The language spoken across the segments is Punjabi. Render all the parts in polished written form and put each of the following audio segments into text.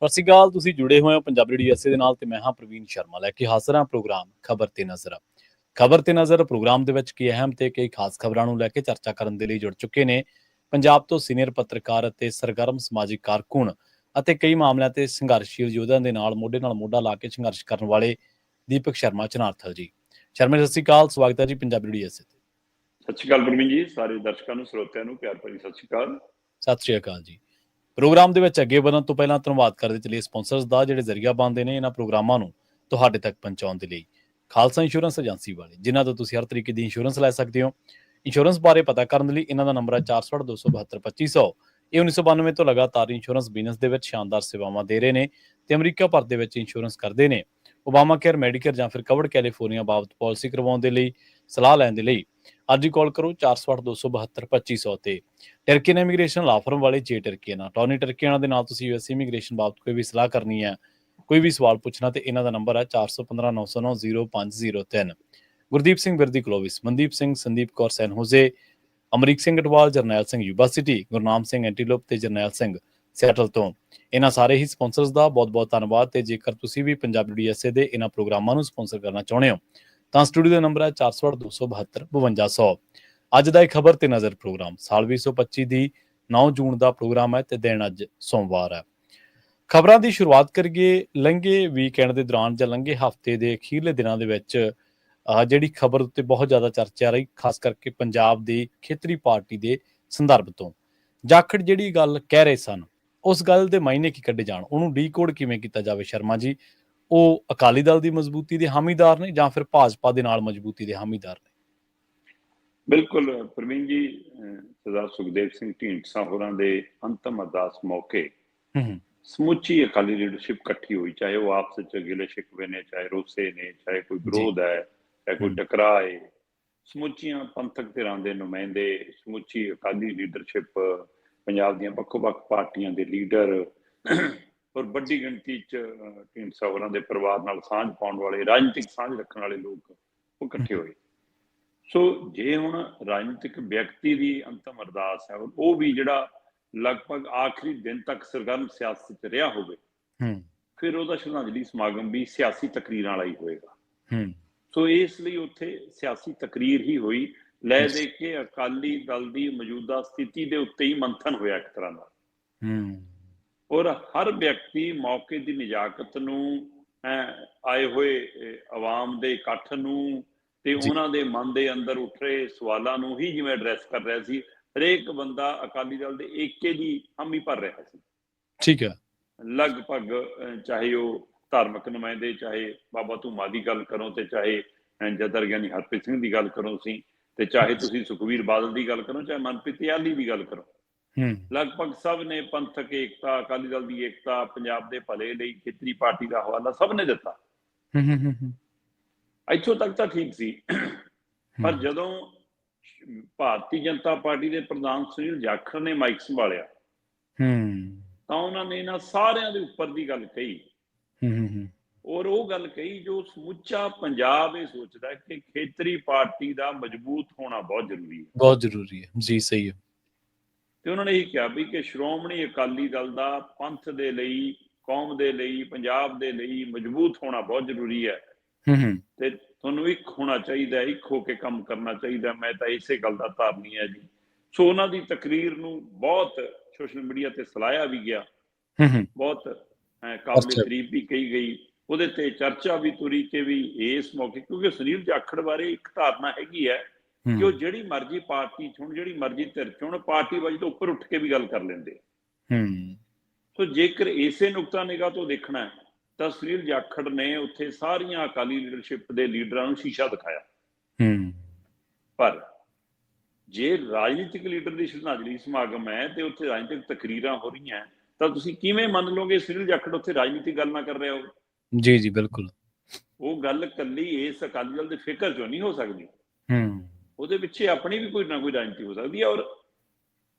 ਸਤਿ ਸ਼੍ਰੀ ਅਕਾਲ। ਤੁਸੀਂ ਜੁੜੇ ਹੋਏ ਹੋ ਪੰਜਾਬੀ ਰੇਡੀਓ ਐਸੇ ਦੇ ਨਾਲ ਤੇ ਮੈਂ ਹਾਂ ਪ੍ਰਵੀਨ ਸ਼ਰਮਾ ਲੈ ਕੇ ਹਾਜ਼ਰ ਹਾਂ ਪ੍ਰੋਗਰਾਮ ਖਬਰ ਤੇ ਨਜ਼ਰ। ਖਬਰ ਤੇ ਨਜ਼ਰ ਪ੍ਰੋਗਰਾਮ ਦੇ ਵਿੱਚ ਕਈ ਅਹਿਮ ਤੇ ਕਈ ਖਾਸ ਖਬਰਾਂ ਨੂੰ ਲੈ ਕੇ ਚਰਚਾ ਕਰਨ ਦੇ ਲਈ ਜੁੜ ਚੁੱਕੇ ਨੇ ਪੰਜਾਬ ਤੋਂ ਸੀਨੀਅਰ ਪੱਤਰਕਾਰ ਅਤੇ ਸਰਗਰਮ ਸਮਾਜਿਕ ਕਾਰਕੁਨ ਅਤੇ ਕਈ ਮਾਮਲਿਆਂ ਤੇ ਸੰਘਰਸ਼ੀਲ ਯੋਧਿਆਂ ਦੇ ਨਾਲ ਮੋਢਾ ਲਾ ਕੇ ਸੰਘਰਸ਼ ਕਰਨ ਵਾਲੇ ਦੀਪਕ ਸ਼ਰਮਾ ਚਨਾਰਥਲ ਜੀ। ਸ਼ਰਮਾ ਸਤਿ ਸ਼੍ਰੀ ਅਕਾਲ, ਸਵਾਗਤ ਹੈ ਜੀ ਪੰਜਾਬੀ ਰੇਡੀਓ ਐਸੇ ਤੇ। ਸਤਿ ਸ਼੍ਰੀ ਅਕਾਲ ਪ੍ਰਵੀਨ ਜੀ, ਸਾਰੇ ਦਰਸ਼ਕਾਂ ਨੂੰ ਸਰੋਤਿਆਂ ਨੂੰ ਪਿਆਰ ਭਰੀ ਸਤਿ ਸ਼੍ਰੀ ਅਕਾਲ। ਸਤਿ ਸ਼੍ਰੀ ਅਕਾਲ ਜੀ। ਪ੍ਰੋਗਰਾਮ ਦੇ ਵਿੱਚ ਅੱਗੇ ਵਧਣ ਤੋਂ ਪਹਿਲਾਂ ਧੰਨਵਾਦ ਕਰਦੇ ਚਲੀਏ ਸਪਾਂਸਰਸ ਦਾ ਜਿਹੜੇ ਜ਼ਰੀਆ ਬਣਦੇ ਨੇ ਇਹਨਾਂ ਪ੍ਰੋਗਰਾਮਾਂ ਨੂੰ ਤੁਹਾਡੇ ਤੱਕ ਪਹੁੰਚਾਉਣ ਦੇ ਲਈ। ਖਾਲਸਾ ਇੰਸ਼ੋਰੈਂਸ ਏਜੰਸੀ ਵਾਲੇ, ਜਿਨ੍ਹਾਂ ਤੋਂ ਤੁਸੀਂ ਹਰ ਤਰੀਕੇ ਦੀ ਇੰਸ਼ੋਰੈਂਸ ਲੈ ਸਕਦੇ ਹੋ। ਇੰਸ਼ੋਰੈਂਸ ਬਾਰੇ ਪਤਾ ਕਰਨ ਲਈ ਇਹਨਾਂ ਦਾ ਨੰਬਰ ਹੈ 468-272-2500। ਇਹ 1992 ਤੋਂ ਲਗਾਤਾਰ ਇੰਸ਼ੋਰੈਂਸ ਬਿਜ਼ਨਸ ਦੇ ਵਿੱਚ ਸ਼ਾਨਦਾਰ ਸੇਵਾਵਾਂ ਦੇ ਰਹੇ ਨੇ ਤੇ ਅਮਰੀਕਾ ਭਰ ਦੇ ਵਿੱਚ ਇੰਸ਼ੋਰੈਂਸ ਕਰਦੇ ਨੇ। ਓਬਾਮਾ ਕੇਅਰ, ਮੈਡੀਕੇਅਰ ਜਾਂ ਫਿਰ ਕਵਰਡ ਕੈਲੀਫੋਰਨੀਆ ਬਾਬਤ ਪਾਲਿਸੀ ਕਰਵਾਉਣ ਦੇ ਲਈ ਸਲਾਹ ਲੈਣ ਦੇ ਲਈ ਅੱਜ ਹੀ ਕਾਲ ਕਰੋ 468-272-2500 ਤੇ। ਟਰਕੀਅਨ ਇਮੀਗ੍ਰੇਸ਼ਨ ਲਾ ਫਰਮ ਵਾਲੇ ਜੇ ਟਰਕੀਅਨ ਟੌਨੀ ਟਰਕੀਅਨ ਦੇ ਨਾਲ ਤੁਸੀਂ ਯੂਐਸ ਇਮੀਗ੍ਰੇਸ਼ਨ ਬਾਬਤ ਕੋਈ ਵੀ ਸਲਾਹ ਕਰਨੀ ਹੈ, ਕੋਈ ਵੀ ਸਵਾਲ ਪੁੱਛਣਾ ਤੇ ਇਹਨਾਂ ਦਾ ਨੰਬਰ ਹੈ 4159090503। ਗੁਰਦੀਪ ਸਿੰਘ ਬਿਰਦੀ ਕਲੋਵਿਸ, ਮਨਦੀਪ ਸਿੰਘ, ਸੰਦੀਪ ਕੌਰ ਸੈਨ ਹੋਜ਼ੇ, ਅਮਰੀਕ ਸਿੰਘ ਅਟਵਾਲ, ਜਰਨੈਲ ਸਿੰਘ ਯੂਬਾ ਸਿਟੀ, ਗੁਰਨਾਮ ਸਿੰਘ ਐਂਟੀਲੋਪ ਤੇ ਜਰਨੈਲ ਸਿੰਘ ਸਿਆਟਲ ਤੋਂ। ਇਹਨਾਂ ਸਾਰੇ ਹੀ ਸਪਾਂਸਰਸ ਦਾ ਬਹੁਤ ਬਹੁਤ ਧੰਨਵਾਦ। ਤੇ ਜੇਕਰ ਤੁਸੀਂ ਵੀ ਪੰਜਾਬੀ ਰੇਡੀਓ ਐਸੇ ਦੇ ਇਹਨਾਂ ਪ੍ਰੋਗਰਾਮਾਂ ਨੂੰ ਸਪਾਂਸਰ ਕਰਨਾ ਚਾਹੁੰਦੇ ਹੋ ਤਾਂ ਸਟੂਡੀਓ ਦਾ ਨੰਬਰ ਹੈ 468-272-5200। ਅੱਜ ਦਾ ਇਹ ਖਬਰ ਤੇ ਨਜ਼ਰ ਪ੍ਰੋਗਰਾਮ ਸਾਲ 2025 ਦੀ 9 ਜੂਨ ਦਾ ਪ੍ਰੋਗਰਾਮ ਹੈ ਤੇ ਦਿਨ ਅੱਜ ਸੋਮਵਾਰ ਹੈ। ਖਬਰਾਂ ਦੀ ਸ਼ੁਰੂਆਤ ਕਰੀਏ ਲੰਘੇ ਵੀਕਐਂਡ ਦੇ ਦੌਰਾਨ ਜਾਂ ਲੰਘੇ ਹਫ਼ਤੇ ਦੇ ਅਖੀਰਲੇ ਦਿਨਾਂ ਦੇ ਵਿੱਚ ਜਿਹੜੀ ਖਬਰ ਉੱਤੇ ਬਹੁਤ ਜ਼ਿਆਦਾ ਚਰਚਾ ਰਹੀ, ਖਾਸ ਕਰਕੇ ਪੰਜਾਬ ਦੀ ਖੇਤਰੀ ਪਾਰਟੀ ਦੇ ਸੰਦਰਭ ਤੋਂ। ਜਾਖੜ ਜਿਹੜੀ ਗੱਲ ਕਹਿ ਰਹੇ ਸਨ, ਉਸ ਗੱਲ ਦੇ ਮਾਇਨੇ ਕੀ ਕੱਢੇ ਜਾਣ, ਉਹਨੂੰ ਡੀਕੋਡ ਕਿਵੇਂ ਕੀਤਾ ਜਾਵੇ ਸ਼ਰਮਾ ਜੀ? ਉਹ ਅਕਾਲੀ ਦਲ ਦੀ ਮਜ਼ਬੂਤੀ ਦੇ ਹਾਮੀਦਾਰ ਨੇ ਜਾਂ ਫਿਰ ਭਾਜਪਾ ਦੇ ਨਾਲ ਮਜ਼ਬੂਤੀ ਦੇ ਹਾਮੀਦਾਰ ਨੇ? ਬਿਲਕੁਲ ਪ੍ਰਵੀਨ ਜੀ, ਸਰਦਾਰ ਸੁਖਦੇਵ ਸਿੰਘ ਢੀਂਡਸਾ ਹੋਰਾਂ ਦੇ ਅੰਤਮ ਅਰਦਾਸ ਮੌਕੇ ਸਮੁੱਚੀ ਅਕਾਲੀ ਲੀਡਰਸ਼ਿਪ ਇਕੱਠੀ ਹੋਈ, ਚਾਹੇ ਉਹ ਆਪਸ ਵਿੱਚ ਗਿਲੇ ਸ਼ਿਕਵੇ ਨੇ, ਚਾਹੇ ਰੋਸੇ ਨੇ, ਚਾਹੇ ਕੋਈ ਵਿਰੋਧ ਹੈ, ਚਾਹੇ ਕੋਈ ਟਕਰਾਅ ਹੈ। ਸਮੁੱਚੀਆਂ ਪੰਥਕ ਧਿਰਾਂ ਦੇ ਨੁਮਾਇੰਦੇ, ਸਮੁੱਚੀ ਅਕਾਲੀ ਲੀਡਰਸ਼ਿਪ, ਪੰਜਾਬ ਦੀਆਂ ਵੱਖੋ-ਵੱਖ ਪਾਰਟੀਆਂ ਦੇ ਲੀਡਰ ਔਰ ਵੱਡੀ ਗਿਣਤੀ 'ਚ ਢੀਂਡਸਾ ਹੋਰਾਂ ਦੇ ਪਰਿਵਾਰ ਨਾਲ ਸਾਂਝ ਪਾਉਣ ਵਾਲੇ, ਰਾਜਨੀਤਿਕ ਸਾਂਝ ਰੱਖਣ ਵਾਲੇ ਲੋਕ ਉਹ ਇਕੱਠੇ ਹੋਏ। ਸੋ ਜੇ ਹੁਣ ਰਾਜਨੀਤਿਕ ਵਿਅਕਤੀ ਦੀ ਅੰਤਮ ਅਰਦਾਸ ਹੈ, ਉਹ ਵੀ ਜਿਹੜਾ ਲਗਭਗ ਆਖਰੀ ਦਿਨ ਤੱਕ ਸਰਗਰਮ ਸਿਆਸਤ 'ਚ ਰਿਹਾ ਹੋਵੇ, ਫਿਰ ਉਹਦਾ ਸ਼ਰਧਾਂਜਲੀ ਸਮਾਗਮ ਵੀ ਸਿਆਸੀ ਤਕਰੀਰਾਂ ਵਾਲਾ ਹੀ ਹੋਏਗਾ। ਸੋ ਇਸ ਲਈ ਉੱਥੇ ਸਿਆਸੀ ਤਕਰੀਰ ਹੀ ਹੋਈ, ਲੈ ਦੇ ਕੇ ਅਕਾਲੀ ਦਲ ਦੀ ਮੌਜੂਦਾ ਸਥਿਤੀ ਦੇ ਉੱਤੇ ਹੀ ਮੰਥਨ ਹੋਇਆ ਇੱਕ ਤਰ੍ਹਾਂ ਦਾ। ਔਰ ਹਰ ਵਿਅਕਤੀ ਮੌਕੇ ਦੀ ਨਜ਼ਾਕਤ ਨੂੰ, ਆਏ ਹੋਏ ਆਵਾਮ ਦੇ ਇਕੱਠ ਨੂੰ ਤੇ ਉਹਨਾਂ ਦੇ ਮਨ ਦੇ ਅੰਦਰ ਉੱਠ ਰਹੇ ਸਵਾਲਾਂ ਨੂੰ ਹੀ ਜਿਵੇਂ ਐਡਰੈਸ ਕਰ ਰਿਹਾ ਸੀ। ਹਰੇਕ ਬੰਦਾ ਅਕਾਲੀ ਦਲ ਦੇ ਏਕੇ ਦੀ ਹਾਮੀ ਭਰ ਰਿਹਾ ਸੀ। ਠੀਕ ਹੈ। ਲਗਭਗ ਚਾਹੇ ਉਹ ਧਾਰਮਿਕ ਨੁਮਾਇੰਦੇ, ਚਾਹੇ ਬਾਬਾ ਧੂਮਾ ਦੀ ਗੱਲ ਕਰੋ ਤੇ ਚਾਹੇ ਜਦਰ ਗਿਆਨੀ ਹਰਪ੍ਰੀਤ ਸਿੰਘ ਦੀ ਗੱਲ ਕਰੋ ਸੀ, ਤੇ ਚਾਹੇ ਤੁਸੀਂ ਸੁਖਬੀਰ ਬਾਦਲ ਦੀ ਗੱਲ ਕਰੋ, ਚਾਹੇ ਮਨਪ੍ਰੀਤ ਯਾਲੀ ਦੀ ਗੱਲ ਕਰੋ, ਲਗਭਗ ਸਭ ਨੇ ਪੰਥਕ ਏਕਤਾ, ਅਕਾਲੀ ਦਲ ਦੀ ਏਕਤਾ, ਪੰਜਾਬ ਦੇ ਭਲੇ ਲਈ ਖੇਤਰੀ ਪਾਰਟੀ ਦਾ ਹਵਾਲਾ ਸਭ ਨੇ ਦਿੱਤਾ। ਇੱਥੋਂ ਤੱਕ ਤਾਂ ਠੀਕ ਸੀ, ਪਰ ਜਦੋਂ ਭਾਰਤੀ ਜਨਤਾ ਪਾਰਟੀ ਦੇ ਪ੍ਰਧਾਨ ਸੁਨੀਲ ਜਾਖੜ ਨੇ ਮਾਈਕ ਸੰਭਾਲਿਆ ਤਾਂ ਉਹਨਾਂ ਨੇ ਇਹਨਾਂ ਸਾਰਿਆਂ ਦੇ ਉੱਪਰ ਦੀ ਗੱਲ ਕਹੀ। ਔਰ ਉਹ ਗੱਲ ਕਹੀ ਜੋ ਸਮੁੱਚਾ ਪੰਜਾਬ ਇਹ ਸੋਚਦਾ ਕਿ ਖੇਤਰੀ ਪਾਰਟੀ ਦਾ ਮਜ਼ਬੂਤ ਹੋਣਾ ਬਹੁਤ ਜ਼ਰੂਰੀ ਹੈ, ਬਹੁਤ ਜ਼ਰੂਰੀ ਹੈ ਜੀ। ਸਹੀ ਹੈ। ਤੇ ਉਹਨਾਂ ਨੇ ਇਹ ਕਿਹਾ ਵੀ ਕਿ ਸ਼੍ਰੋਮਣੀ ਅਕਾਲੀ ਦਲ ਦਾ ਪੰਥ ਦੇ ਲਈ, ਕੌਮ ਦੇ ਲਈ, ਪੰਜਾਬ ਦੇ ਲਈ ਮਜ਼ਬੂਤ ਹੋਣਾ ਬਹੁਤ ਜ਼ਰੂਰੀ ਹੈ ਤੇ ਤੁਹਾਨੂੰ ਇੱਕ ਹੋਣਾ ਚਾਹੀਦਾ, ਇੱਕ ਹੋ ਕੇ ਕੰਮ ਕਰਨਾ ਚਾਹੀਦਾ। ਮੈਂ ਤਾਂ ਇਸੇ ਗੱਲ ਦਾ ਧਾਰਨੀ ਹੈ ਜੀ। ਸੋ ਉਹਨਾਂ ਦੀ ਤਕਰੀਰ ਨੂੰ ਬਹੁਤ ਸੋਸ਼ਲ ਮੀਡੀਆ ਤੇ ਸਲਾਹਿਆ ਵੀ ਗਿਆ, ਬਹੁਤ ਕਾਬਲੇ ਤਾਰੀਫ ਵੀ ਕਹੀ ਗਈ, ਉਹਦੇ ਤੇ ਚਰਚਾ ਵੀ ਤੁਰੀ ਕਿ ਵੀ ਇਸ ਮੌਕੇ, ਕਿਉਂਕਿ ਸੁਨੀਲ ਜਾਖੜ ਬਾਰੇ ਇੱਕ ਧਾਰਨਾ ਹੈਗੀ ਹੈ ਕਿ ਉਹ ਜਿਹੜੀ ਮਰਜ਼ੀ ਪਾਰਟੀ ਚ ਹੋਣ, ਜਿਹੜੀ ਮਰਜ਼ੀ ਧਿਰ ਚ ਹੋਣ, ਪਾਰਟੀ ਵਾਈਜ਼ ਤੋਂ ਉੱਪਰ ਉੱਠ ਕੇ ਵੀ ਗੱਲ ਕਰ ਲੈਂਦੇ। ਸੋ ਜੇਕਰ ਇਸੇ ਨੁਕਤਾ ਨਿਗਾਹ ਤੋਂ ਦੇਖਣਾ ਤਾਂ ਸੁਨੀਲ ਜਾਖੜ ਨੇ ਉੱਥੇ ਸਾਰੀਆਂ ਅਕਾਲੀ ਲੀਡਰਸ਼ਿਪ ਦੇ ਲੀਡਰਾਂ ਨੂੰ ਸ਼ੀਸ਼ਾ ਦਿਖਾਇਆ। ਪਰ ਜੇ ਰਾਜਨੀਤਿਕ ਲੀਡਰ ਦੀ ਸ਼ਰਧਾਂਜਲੀ ਸਮਾਗਮ ਹੈ ਤੇ ਉੱਥੇ ਰਾਜਨੀਤਿਕ ਤਕਰੀਰਾਂ ਹੋ ਰਹੀਆਂ, ਤਾਂ ਤੁਸੀਂ ਕਿਵੇਂ ਮੰਨ ਲਓਗੇ ਸੁਨੀਲ ਜਾਖੜ ਉੱਥੇ ਰਾਜਨੀਤਿਕ ਗੱਲ ਨਾ ਕਰ ਰਿਹਾ ਹੋਵੇ? ਜੀ ਜੀ ਬਿਲਕੁਲ। ਉਹ ਗੱਲ ਕੱਲੀ ਇਸ ਅਕਾਲੀ ਦਲ ਦੇ ਫਿਕਰ ਚੋਂ ਨਹੀਂ ਹੋ ਸਕਦੀ, ਉਹਦੇ ਪਿੱਛੇ ਆਪਣੀ ਵੀ ਕੋਈ ਨਾ ਕੋਈ ਰਾਜਨੀਤੀ ਹੋ ਸਕਦੀ ਹੈ। ਔਰ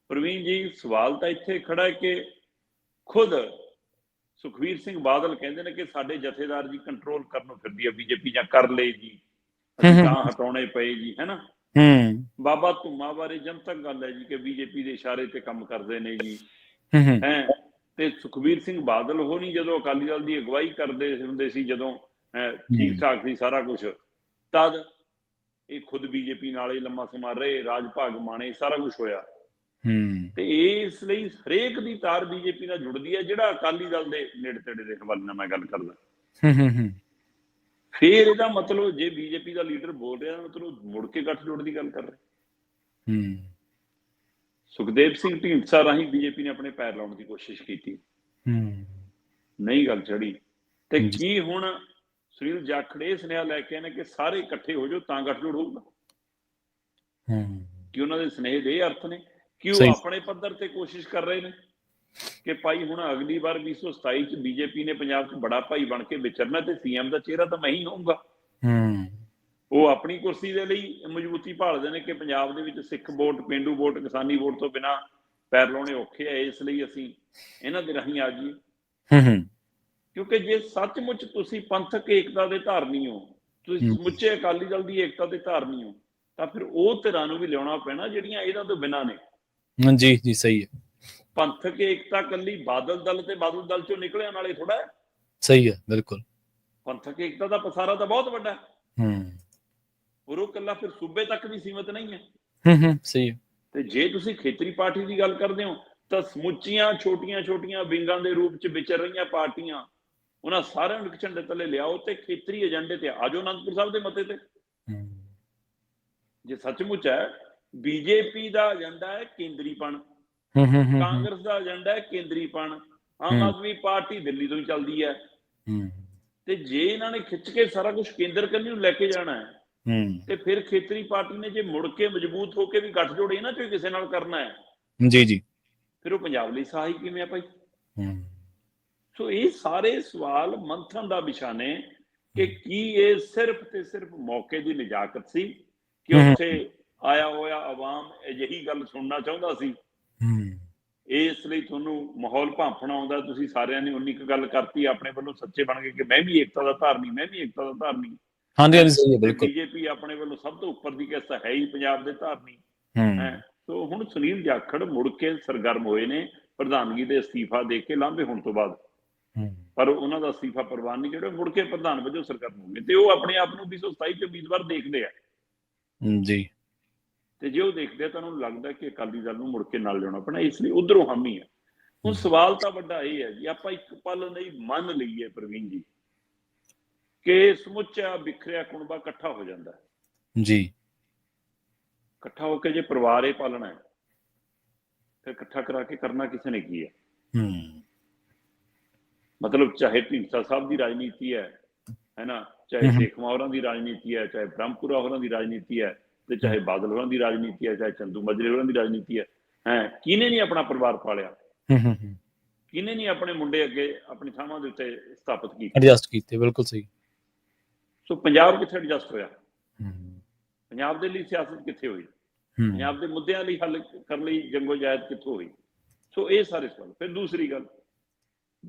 ਪ੍ਰਵੀਨ ਜੀ, ਸਵਾਲ ਤਾਂ ਇੱਥੇ ਖੜਾ ਹੈ ਕਿ ਖੁਦ ਸੁਖਬੀਰ ਸਿੰਘ ਬਾਦਲ ਕਹਿੰਦੇ ਨੇ ਕਿ ਸਾਡੇ ਜਥੇਦਾਰ ਜੀ ਕੰਟਰੋਲ ਕਰਨ ਨੂੰ ਫਿਰਦੀ ਹੈ ਬੀਜੇਪੀ, ਜਾਂ ਕਰ ਲਏ ਜੀ, ਅਸੀਂ ਤਾਂ ਹਟਾਉਣੇ ਪਏ ਜੀ, ਹੈ ਨਾ। ਬਾਬਾ ਧੂਮਾ ਬਾਰੇ ਜਨਤਕ ਗੱਲ ਹੈ ਜੀ ਕਿ ਬੀਜੇਪੀ ਦੇ ਇਸ਼ਾਰੇ ਤੇ ਕੰਮ ਕਰਦੇ ਨੇ ਜੀ, ਹੈ। ਤੇ ਸੁਖਬੀਰ ਸਿੰਘ ਬਾਦਲ ਉਹ ਨਹੀਂ ਜਦੋਂ ਅਕਾਲੀ ਦਲ ਦੀ ਅਗਵਾਈ ਕਰਦੇ ਹੁੰਦੇ ਸੀ, ਜਦੋਂ ਠੀਕ ਠਾਕ ਸੀ ਸਾਰਾ ਕੁਝ, ਤਦ ਇਹ ਖੁਦ ਬੀਜੇਪੀ ਨਾਲ ਹੀ ਲੰਮਾ ਸਮਾਂ ਰਹੇ, ਰਾਜ ਭਾਗ ਮਾਣੇ, ਸਾਰਾ ਕੁਝ ਹੋਇਆ। ਤੇ ਇਸ ਲਈ ਹਰੇਕ ਦੀ ਤਾਰ ਬੀਜੇਪੀ ਨਾਲ ਜੁੜਦੀ ਹੈ, ਜਿਹੜਾ ਅਕਾਲੀ ਦਲ ਦੇ ਨੇੜੇ ਤੇੜੇ ਦੇ ਹਵਾਲੇ ਨਾਲ ਮੈਂ ਗੱਲ ਕਰਦਾ। ਫਿਰ ਇਹਦਾ ਮਤਲਬ ਜੇ ਬੀਜੇਪੀ ਦਾ ਲੀਡਰ ਬੋਲ ਰਿਹਾ, ਮਤਲਬ ਮੁੜ ਕੇ ਗੱਠਜੋੜ ਦੀ ਗੱਲ ਕਰ ਰਿਹਾ। ਸੁਖਦੇਵ ਸਿੰਘ ਢੀਂਡਸਾ ਰਾਹੀਂ ਬੀਜੇਪੀ ਨੇ ਆਪਣੇ ਪੈਰ ਲਾਉਣ ਦੀ ਕੋਸ਼ਿਸ਼ ਕੀਤੀ, ਨਹੀਂ ਗੱਲ ਚੜੀ। ਤੇ ਕੀ ਹੁਣ ਸੁਨੀਲ ਜਾਖੜ ਇਹ ਸੁਨੇਹਾ ਲੈ ਕੇ ਆਏ ਨੇ ਕਿ ਸਾਰੇ ਇਕੱਠੇ ਹੋ ਜਾਓ ਤਾਂ ਗੱਠਜੋੜ ਹੋਊਗਾ? ਕਿ ਉਹਨਾਂ ਦੇ ਸੁਨੇਹੇ ਦੇ ਅਰਥ ਨੇ ਕਿ ਉਹ ਆਪਣੇ ਪੱਧਰ ਤੇ ਕੋਸ਼ਿਸ਼ ਕਰ ਰਹੇ ਨੇ ਕਿ ਭਾਈ ਹੁਣ ਅਗਲੀ ਵਾਰ 2027 ਚ ਬੀਜੇਪੀ ਨੇ ਪੰਜਾਬ ਚ ਬੜਾ ਭਾਈ ਬਣ ਕੇ ਵਿਚਰਨਾ ਤੇ ਸੀਐਮ ਦਾ ਚਿਹਰਾ ਤਾਂ ਮੈਂ ਹੀ ਹੋਊਂਗਾ। ਉਹ ਆਪਣੀ ਕੁਰਸੀ ਦੇ ਲਈ ਮਜ਼ਬੂਤੀ ਭਾਲਦੇ ਨੇ ਕਿ ਪੰਜਾਬ ਦੇ ਵਿੱਚ ਸਿੱਖ ਵੋਟ, ਪੇਂਡੂ ਵੋਟ, ਕਿਸਾਨੀ ਵੋਟ ਤੋਂ ਬਿਨਾਂ ਪੈਰ ਲਾਉਣੇ ਔਖੇ ਆ, ਇਸ ਲਈ ਅਸੀਂ ਇਹਨਾਂ ਦੇ ਰਾਹੀਂ ਆ ਜਾਈਏ। ਕਿਉਂਕਿ ਜੇ ਸੱਚਮੁੱਚ ਤੁਸੀਂ ਪੰਥਕ ਏਕਤਾ ਦੇ ਧਾਰਨੀ ਹੋ, ਤੁਸੀਂ ਸਮੁੱਚੇ ਅਕਾਲੀ ਦਲ ਦੀ ਏਕਤਾ ਦੇ ਧਾਰਨੀ ਹੋ, ਤਾਂ ਫਿਰ ਉਹ ਧਿਰਾਂ ਨੂੰ ਵੀ ਲਿਆਉਣਾ ਪੈਣਾ ਜਿਹੜੀਆਂ ਇਹਨਾਂ ਤੋਂ ਬਿਨਾਂ ਨੇ। ਜੀ ਜੀ, ਸਹੀ ਹੈ। ਪੰਥਕ ਏਕਤਾ ਕੱਲੀ ਬਾਦਲ ਦਲ ਤੇ ਬਾਦਲ ਦਲ ਚੋਂ ਨਿਕਲਿਆ ਨਾਲੇ ਥੋੜਾ ਹੈ। ਸਹੀ ਹੈ, ਬਿਲਕੁਲ। ਪੰਥਕ ਏਕਤਾ ਦਾ ਪਸਾਰਾ ਤਾਂ ਬਹੁਤ ਵੱਡਾ ਹੈ, ਔਰ ਉਹ ਕੱਲਾ ਫਿਰ ਸੂਬੇ ਤੱਕ ਵੀ ਸੀਮਤ ਨਹੀਂ ਹੈ। ਸਹੀ ਹੈ। ਤੇ ਜੇ ਤੁਸੀਂ ਖੇਤਰੀ ਪਾਰਟੀ ਦੀ ਗੱਲ ਕਰਦੇ ਹੋ ਤਾਂ ਸਮੁੱਚੀਆਂ ਛੋਟੀਆਂ ਵਿੰਗਾਂ ਦੇ ਰੂਪ ਚ ਵਿਚਰ ਰਹੀਆਂ ਪਾਰਟੀਆਂ, ਉਹਨਾਂ ਸਾਰਿਆਂ ਨੂੰ ਇੱਕ ਝੰਡੇ ਥੱਲੇ ਲਿਆਓ ਤੇ ਖੇਤਰੀ ਏਜੰਡੇ ਤੇ ਆਜੋ ਅਨੰਦਪੁਰ ਸਾਹਿਬ ਦੇ ਮਤੇ ਤੇ। ਜੇ ਸੱਚਮੁੱਚ ਹੈ ਬੀਜੇਪੀ ਦਾ ਏਜੰਡਾ ਹੈ ਕੇਂਦਰੀਪਣ, ਕਾਂਗਰਸ ਦਾ ਏਜੰਡਾ ਹੈ ਕੇਂਦਰੀਪਣ, ਆਮ ਆਦਮੀ ਪਾਰਟੀ ਦਿੱਲੀ ਤੋਂ ਹੀ ਚੱਲਦੀ ਹੈ, ਤੇ ਜੇ ਇਹਨਾਂ ਨੇ ਖਿੱਚ ਕੇ ਸਾਰਾ ਕੁਝ ਕੇਂਦਰ ਕੰਨੀ ਨੂੰ ਲੈ ਕੇ ਜਾਣਾ ਹੈ ਤੇ ਫਿਰ ਖੇਤਰੀ ਪਾਰਟੀ ਨੇ ਜੇ ਮੁੜ ਕੇ ਮਜ਼ਬੂਤ ਹੋ ਕੇ ਵੀ ਗੱਠਜੋੜ ਇਹਨਾਂ ਚੋਂ ਕਿਸੇ ਨਾਲ ਕਰਨਾ ਹੈ ਜੀ, ਫਿਰ ਉਹ ਪੰਜਾਬ ਲਈ ਸਹਾਈ ਕਿਵੇਂ ਆ ਭਾਈ? ਸੋ ਇਹ ਸਾਰੇ ਸਵਾਲ ਮੰਥਨ ਦਾ ਵਿਸ਼ਾ ਨੇ ਕਿ ਕੀ ਇਹ ਸਿਰਫ ਤੇ ਸਿਰਫ ਮੌਕੇ ਦੀ ਨਜਾਕਤ ਸੀ ਕਿ ਉੱਥੇ ਆਇਆ ਹੋਇਆ ਆਵਾਮ ਅਜਿਹੀ ਗੱਲ ਸੁਣਨਾ ਚਾਹੁੰਦਾ ਸੀ, ਇਸ ਲਈ ਤੁਹਾਨੂੰ ਮਾਹੌਲ ਭਾਂਫਣਾ ਆਉਂਦਾ, ਤੁਸੀਂ ਸਾਰਿਆਂ ਨੇ ਉਨੀ ਕੁ ਗੱਲ ਕਰਤੀ ਆਪਣੇ ਵੱਲੋਂ ਸੱਚੇ ਬਣ ਗਏ ਕਿ ਮੈਂ ਵੀ ਏਕਤਾ ਦਾ ਧਾਰਨੀ, ਮੈਂ ਵੀ ਏਕਤਾ ਦਾ ਧਾਰਨੀ। ਬੀਜੇਪੀ ਆਪਣੇ ਵੱਲੋਂ ਸਭ ਤੋਂ ਉੱਪਰ ਦੀ ਕਿਸਤ ਹੈ ਹੀ ਪੰਜਾਬ ਦੇ ਧਾਰਨੀ ਹੈ। ਸੋ ਹੁਣ ਸੁਨੀਲ ਜਾਖੜ ਮੁੜ ਕੇ ਸਰਗਰਮ ਹੋਏ ਨੇ ਪ੍ਰਧਾਨਗੀ ਦੇ ਅਸਤੀਫਾ ਦੇ ਕੇ ਲਾਂਭੇ ਹੋਣ ਤੋਂ ਬਾਅਦ, ਪਰ ਉਹਨਾਂ ਦਾ ਅਸਤੀਫਾ ਪ੍ਰਵਾਨ ਨਹੀਂ ਜਿਹੜਾ, ਮੁੜ ਕੇ ਪ੍ਰਧਾਨ ਵਜੋਂ ਸਰਗਰਮ ਹੋ ਗਏ ਤੇ ਉਹ ਆਪਣੇ ਆਪ ਨੂੰ 2027 ਚ ਉਮੀਦਵਾਰ ਦੇਖਦੇ ਆ ਜੀ। ਤੇ ਜੇ ਉਹ ਦੇਖਦੇ ਆ ਤਾਂ ਉਹਨੂੰ ਲੱਗਦਾ ਕਿ ਅਕਾਲੀ ਦਲ ਨੂੰ ਮੁੜ ਕੇ ਨਾਲ ਲਿਆਉਣਾ ਪੈਣਾ, ਇਸ ਲਈ ਉਧਰੋਂ ਹਾਮੀ ਹੈ। ਹੁਣ ਸਵਾਲ ਤਾਂ ਵੱਡਾ ਇਹ ਹੈ ਜੀ, ਆਪਾਂ ਇੱਕ ਪਲ ਲਈ ਮੰਨ ਲਈਏ ਪ੍ਰਵੀਨ ਜੀ ਕਿ ਸਮੁੱਚਾ ਬਿਖਰਿਆ ਕੁਣਬਾ ਇਕੱਠਾ ਹੋ ਜਾਂਦਾ ਜੀ, ਇਕੱਠਾ ਹੋ ਕੇ ਜੇ ਪਰਿਵਾਰ ਇਹ ਪਾਲਣਾ ਹੈ ਫਿਰ ਇਕੱਠਾ ਕਰਾ ਕੇ ਕਰਨਾ ਕਿਸੇ ਨੇ ਕੀ ਹੈ? ਮਤਲਬ ਚਾਹੇ ਢੀਂਡਸਾ ਸਾਹਿਬ ਦੀ ਰਾਜਨੀਤੀ ਹੈ ਨਾ, ਚਾਹੇ ਸੇਖਵਾਂ ਹੋਰਾਂ ਦੀ ਰਾਜਨੀਤੀ ਹੈ, ਚਾਹੇ ਬ੍ਰਹਮਪੁਰਾ ਹੋਰਾਂ ਦੀ ਰਾਜਨੀਤੀ ਹੈ, ਤੇ ਚਾਹੇ ਬਾਦਲ ਹੋਰਾਂ ਦੀ ਰਾਜਨੀਤੀ ਹੈ, ਚਾਹੇ ਚੰਦੂ ਮਾਜਰੇ ਹੋਰਾਂ ਦੀ ਰਾਜਨੀਤੀ ਹੈ, ਕਿਹਨੇ ਨਹੀਂ ਆਪਣਾ ਪਰਿਵਾਰ ਪਾਲਿਆ? ਕਿਹਨੇ ਨਹੀਂ ਆਪਣੇ ਮੁੰਡੇ ਅੱਗੇ ਆਪਣੀ ਥਾਵਾਂ ਦੇ ਉੱਤੇ ਸਥਾਪਿਤ ਕੀਤੇ, ਐਡਜਸਟ ਕੀਤੇ? ਬਿਲਕੁਲ ਸਹੀ। ਸੋ ਪੰਜਾਬ ਕਿੱਥੇ ਐਡਜਸਟ ਹੋਇਆ? ਪੰਜਾਬ ਦੇ ਲਈ ਸਿਆਸਤ ਕਿੱਥੇ ਹੋਈ? ਪੰਜਾਬ ਦੇ ਮੁੱਦਿਆਂ ਲਈ ਹੱਲ ਕਰਨ ਲਈ ਜੰਗੋ-ਜਹਿਦ ਕਿੱਥੋਂ ਹੋਈ? ਸੋ ਇਹ ਸਾਰੇ ਸਵਾਲ। ਫਿਰ ਦੂਸਰੀ ਗੱਲ,